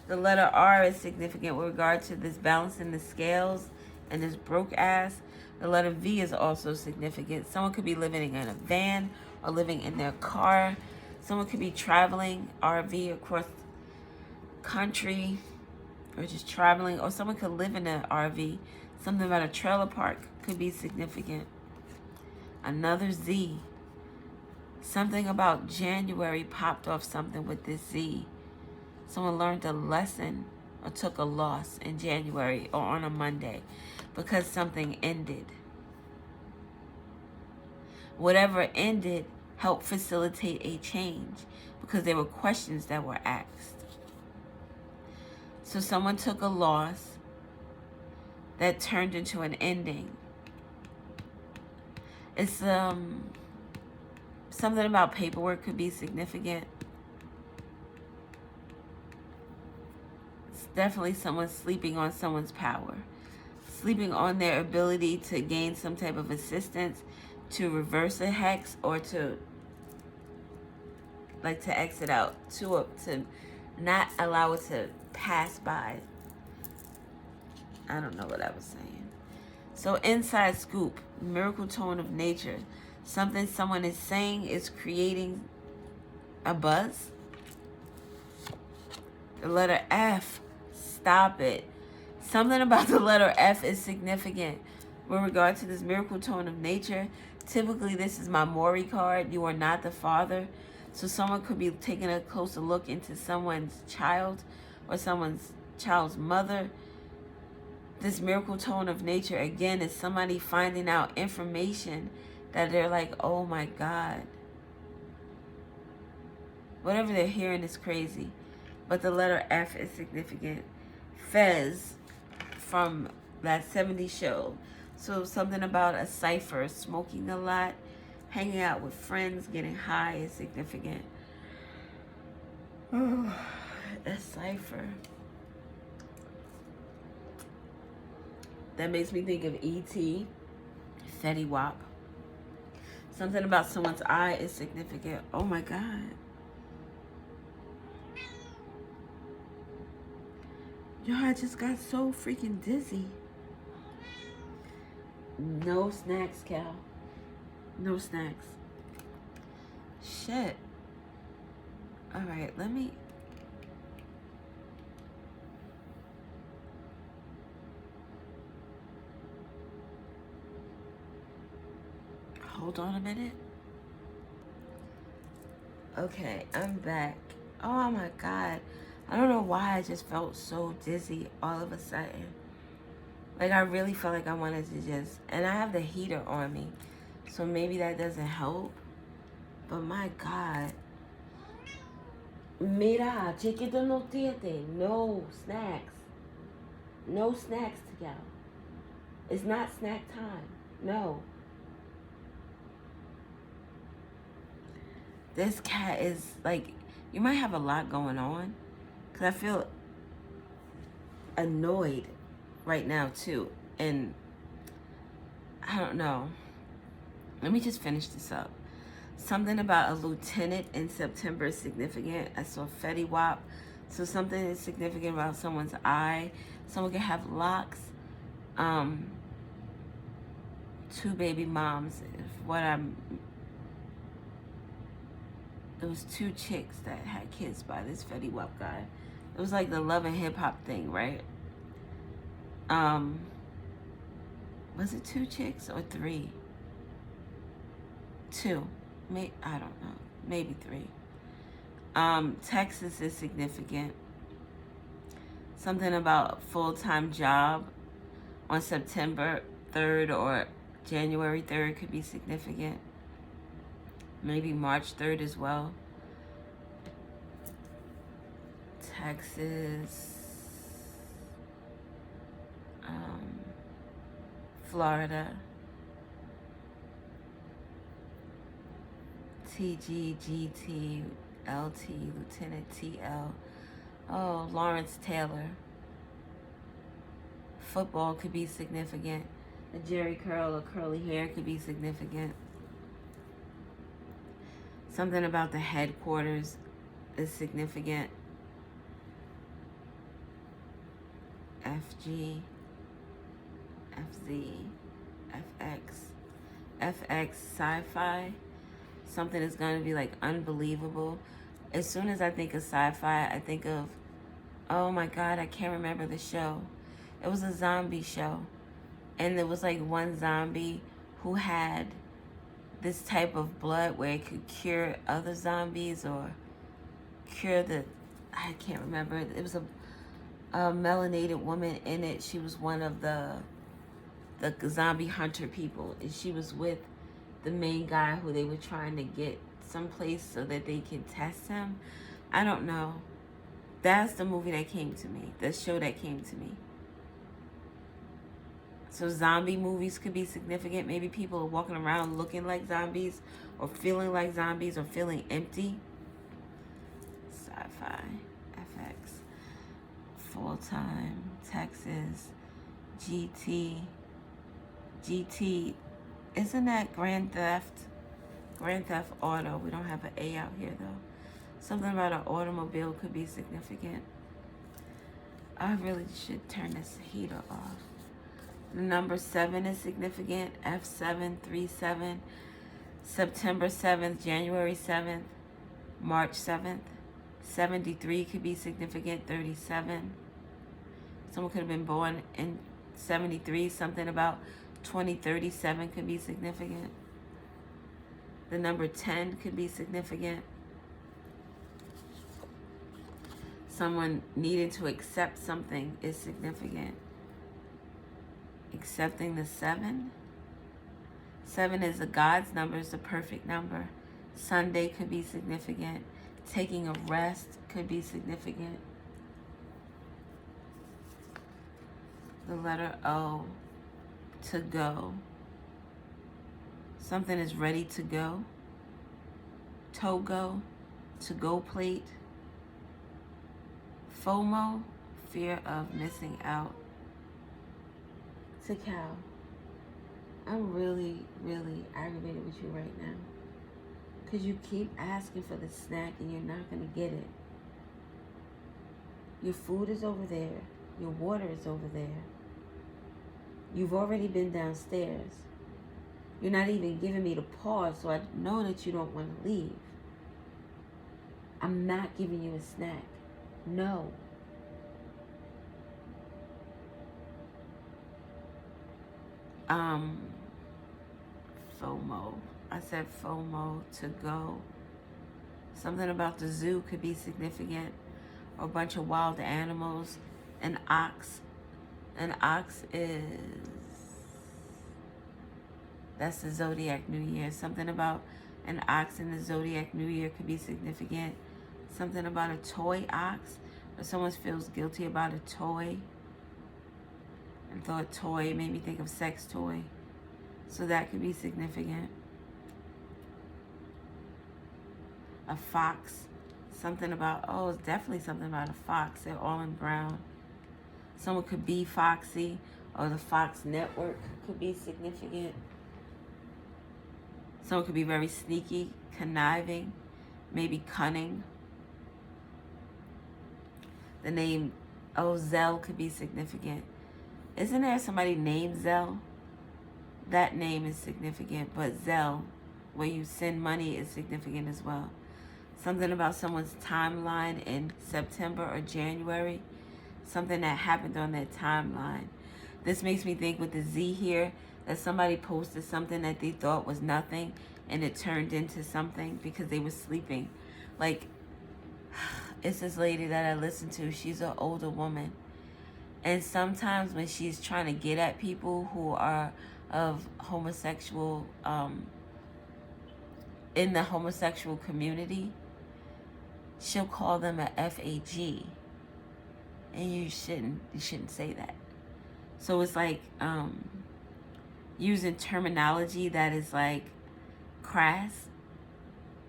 The letter R is significant with regard to this balancing the scales and this broke ass. The letter V is also significant. Someone could be living in a van or living in their car. Someone could be traveling RV across country or just traveling, or someone could live in an RV. Something about a trailer park could be significant. Another Z. Something about January popped off something with this Z. Someone learned a lesson or took a loss in January or on a Monday because something ended. Whatever ended helped facilitate a change because there were questions that were asked. So someone took a loss that turned into an ending. It's something about paperwork could be significant. It's definitely someone sleeping on someone's power. Sleeping on their ability to gain some type of assistance, to reverse a hex, or to exit out, to not allow it to pass by. I don't know what I was saying. So inside scoop, miracle tone of nature. Something someone is saying is creating a buzz. The letter F, stop it. Something about the letter F is significant with regard to this miracle tone of nature. Typically, this is my Maury card. You are not the father. So someone could be taking a closer look into someone's child or someone's child's mother. This miracle tone of nature, again, is somebody finding out information that they're like, oh my God. Whatever they're hearing is crazy. But the letter F is significant. Fez from that 70s show. So something about a cipher, smoking a lot, Hanging out with friends, getting high is significant. Oh, a cipher. That makes me think of E.T., Fetty Wap. Something about someone's eye is significant. Oh my God. Yo, I just got so freaking dizzy. No snacks, Cal. No snacks. Shit. All right, let me... Hold on a minute. Okay, I'm back. Oh my God. I don't know why I just felt so dizzy all of a sudden. Like, I really felt like I wanted to just... And I have the heater on me, so maybe that doesn't help. But my God. Mira, chiquito no tiene. No snacks. No snacks together. It's not snack time. No. This cat is like, you might have a lot going on. Because I feel annoyed right now too. And I don't know. Let me just finish this up. Something about a lieutenant in September is significant. I saw Fetty Wap. So something is significant about someone's eye. Someone can have locks. 2 baby moms. It was 2 chicks that had kids by this Fetty Wap guy. It was like the Love and Hip Hop thing, right? Was it 2 chicks or 3? 2. I don't know. Maybe 3. Texas is significant. Something about a full-time job on September 3rd or January 3rd could be significant. Maybe March 3rd as well. Texas. Florida. TGGT, LT, Lieutenant TL. Oh, Lawrence Taylor. Football could be significant. A Jerry curl or curly hair could be significant. Something about the headquarters is significant. FG, FZ, FX, FX sci-fi. Something is going to be like unbelievable. As soon as I think of sci-fi, I think of, oh my God, I can't remember the show. It was a zombie show. And there was like one zombie who had this type of blood where it could cure other zombies or cure I can't remember. It was a melanated woman in it. She was one of the zombie hunter people. And she was with the main guy who they were trying to get someplace so that they can test him. I don't know. That's the movie that came to me. The show that came to me. So zombie movies could be significant. Maybe people are walking around looking like zombies or feeling like zombies or feeling empty. Sci-fi, FX, full-time, Texas, GT. Isn't that Grand Theft Auto? We don't have an A out here though. Something about an automobile could be significant. I really should turn this heater off. The number 7 is significant. F737. September 7th, January 7th, March 7th. 73 could be significant. 37. Someone could have been born in 73. Something about 2037 could be significant. The number 10 could be significant. Someone needing to accept something is significant. Accepting the 7. 7 is a God's number. It's a perfect number. Sunday could be significant. Taking a rest could be significant. The letter O, to go. Something is ready to go. Togo, to-go plate. FOMO, fear of missing out. Takao, I'm really, really aggravated with you right now. Because you keep asking for the snack and you're not going to get it. Your food is over there. Your water is over there. You've already been downstairs. You're not even giving me the pause, so I know that you don't want to leave. I'm not giving you a snack. No. FOMO. I said FOMO, to go. Something about the zoo could be significant. Or a bunch of wild animals. An ox. An ox is... That's the Zodiac New Year. Something about an ox in the Zodiac New Year could be significant. Something about a toy ox. Or someone feels guilty about a toy. And thought toy made me think of sex toy. So that could be significant. A fox. Something about, oh, it's definitely something about a fox. They're all in brown. Someone could be foxy. Or the Fox Network could be significant. Someone could be very sneaky, conniving, maybe cunning. The name, oh, Zelle could be significant. Isn't there somebody named Zelle? That name is significant, but Zelle, where you send money, is significant as well. Something about someone's timeline in September or January. Something that happened on their timeline. This makes me think with the Z here, that somebody posted something that they thought was nothing, and it turned into something because they were sleeping. Like, it's this lady that I listen to. She's an older woman. And sometimes when she's trying to get at people who are of homosexual, in the homosexual community, she'll call them a FAG. And you shouldn't say that. So it's like using terminology that is like crass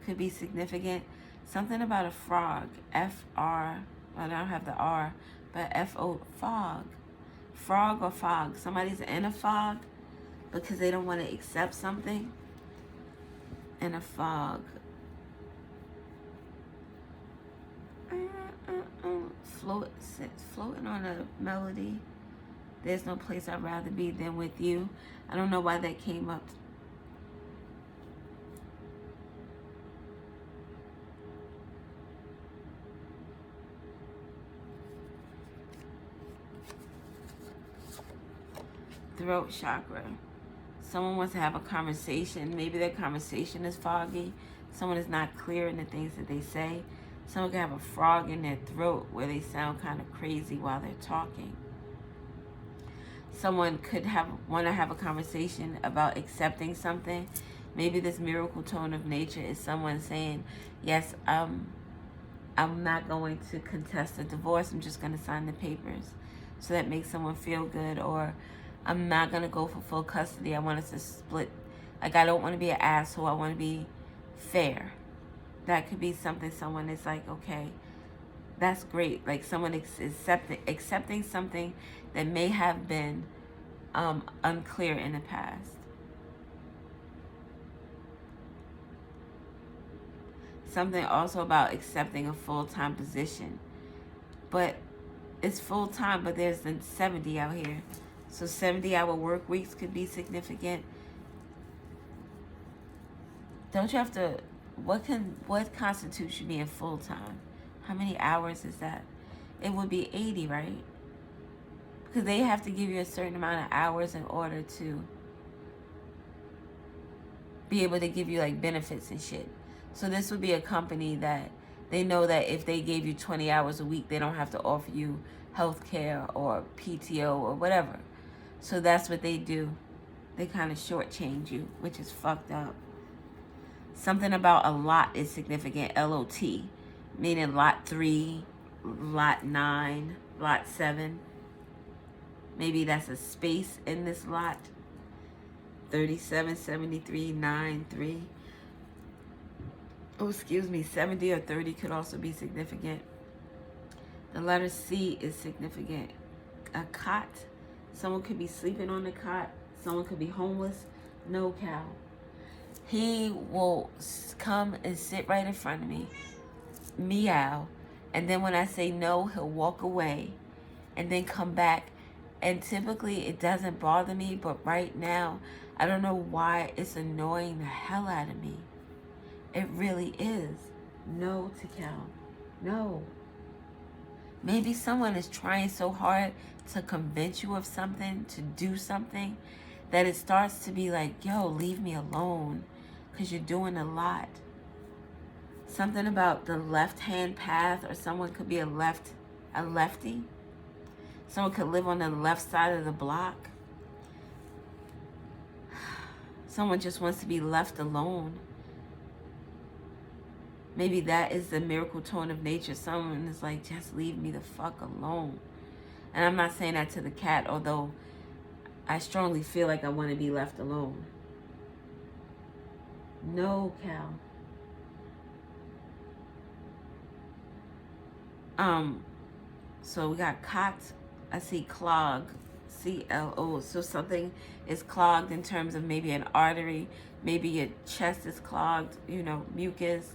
could be significant. Something about a frog, F-R, well, I don't have the R, but F-O, fog. Frog or fog. Somebody's in a fog because they don't want to accept something. In a fog. Floating on a melody. There's no place I'd rather be than with you. I don't know why that came up. Throat chakra. Someone wants to have a conversation. Maybe their conversation is foggy. Someone is not clear in the things that they say. Someone can have a frog in their throat where they sound kind of crazy while they're talking. Someone could want to have a conversation about accepting something. Maybe this miracle tone of nature is someone saying, yes, I'm not going to contest a divorce. I'm just going to sign the papers. So that makes someone feel good. Or I'm not going to go for full custody. I want us to split. Like, I don't want to be an asshole. I want to be fair. That could be something someone is like, okay, that's great. Like someone accepting something that may have been unclear in the past. Something also about accepting a full-time position. But it's full-time, but there's the 70 out here. So 70-hour work weeks could be significant. Don't you have to... What constitutes you being full-time? How many hours is that? It would be 80, right? Because they have to give you a certain amount of hours in order to be able to give you like benefits and shit. So this would be a company that they know that if they gave you 20 hours a week, they don't have to offer you health care or PTO or whatever. So that's what they do. They kind of shortchange you, which is fucked up. Something about a lot is significant, LOT, meaning lot 3, lot 9, lot 7. Maybe that's a space in this lot. 37, 73, 9, 3. Oh, excuse me, 70 or 30 could also be significant. The letter C is significant. A cot. Someone could be sleeping on the cot. Someone could be homeless. No, Cal. He will come and sit right in front of me, meow, and then when I say no, he'll walk away and then come back. And typically it doesn't bother me, but right now, I don't know why it's annoying the hell out of me. It really is. No to Cal. No. Maybe someone is trying so hard to convince you of something, to do something, that it starts to be like, yo, leave me alone, because you're doing a lot. Something about the left-hand path, or someone could be a lefty. Someone could live on the left side of the block. Someone just wants to be left alone. Maybe that is the miracle tone of nature. Someone is like, just leave me the fuck alone. And I'm not saying that to the cat, although I strongly feel like I want to be left alone. No, Cal. So we got cot. I see clog. C-L-O. So something is clogged in terms of maybe an artery. Maybe your chest is clogged. You know, mucus.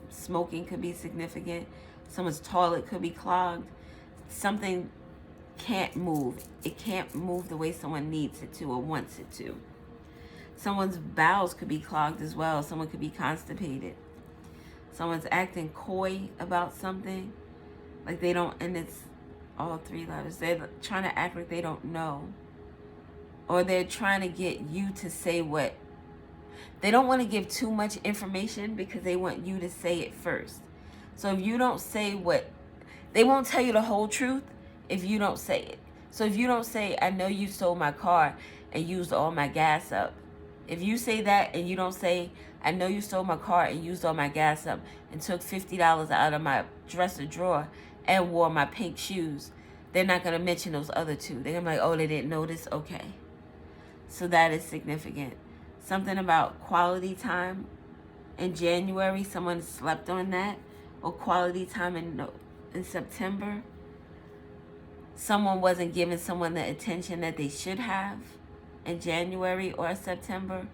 Smoking could be significant. Someone's toilet could be clogged. Something can't move. It can't move the way someone needs it to or wants it to. Someone's bowels could be clogged as well. Someone could be constipated. Someone's acting coy about something. Like they don't, and it's all three letters. They're trying to act like they don't know. Or they're trying to get you to say what. They don't want to give too much information because they want you to say it first. So if you don't say what, they won't tell you the whole truth if you don't say it. So if you don't say, I know you stole my car and used all my gas up. If you say that and you don't say, I know you stole my car and used all my gas up and took $50 out of my dresser drawer and wore my pink shoes, they're not going to mention those other two. They're going to be like, oh, they didn't notice? Okay. So that is significant. Something about quality time in January. Someone slept on that. Or quality time in September. Someone wasn't giving someone the attention that they should have in January or September.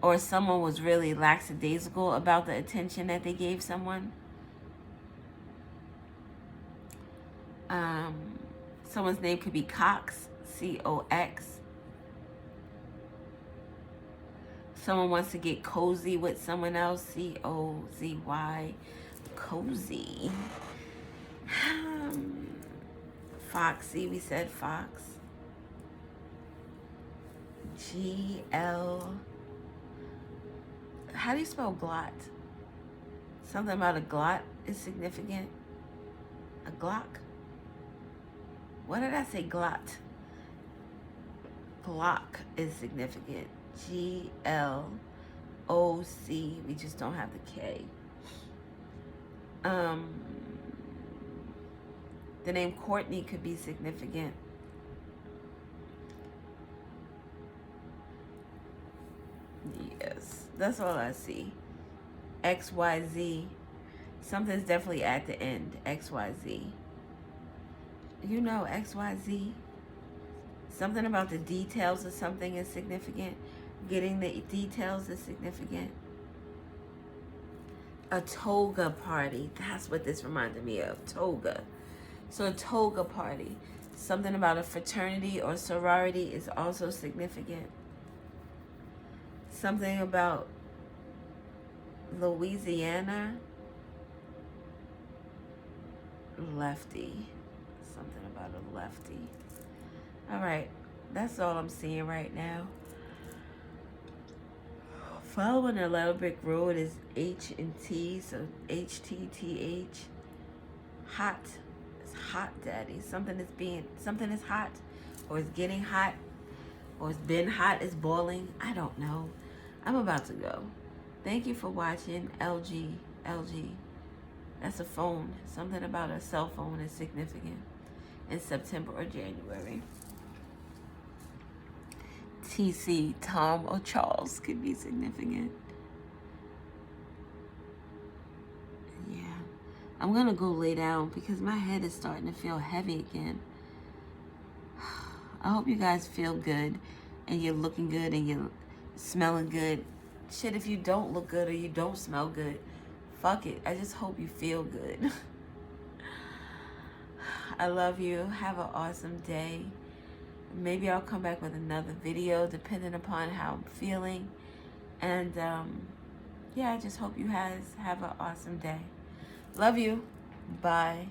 Or someone was really lackadaisical about the attention that they gave someone. Someone's name could be Cox, C-O-X. Someone wants to get cozy with someone else, C-O-Z-Y, cozy. Foxy, we said fox. G-L. How do you spell glot? Something about a glot is significant. A Glock? What did I say? Glot. Glock is significant. G-L-O-C. We just don't have the K. The name Courtney could be significant. Yes, that's all I see. XYZ. Something's definitely at the end. XYZ. You know XYZ. Something about the details of something is significant. Getting the details is significant. A toga party. That's what this reminded me of. Toga. So a toga party. Something about a fraternity or sorority is also significant. Something about Louisiana. Lefty. Something about a lefty. All right. That's all I'm seeing right now. Following the Little Brick Road is H and T. So H-T-T-H. Hot. It's hot, daddy. Something is hot. Or it's getting hot. Or it's been hot. It's boiling. I don't know. I'm about to go. Thank you for watching. LG. That's a phone. Something about a cell phone is significant in September or January. TC, Tom or Charles could be significant. Yeah. I'm gonna go lay down because my head is starting to feel heavy again. I hope you guys feel good and you're looking good and you're smelling good. Shit, if you don't look good or you don't smell good, fuck it. I just hope you feel good. I love you. Have an awesome day. Maybe I'll come back with another video depending upon how I'm feeling. And yeah, I just hope you guys have an awesome day. Love you. Bye.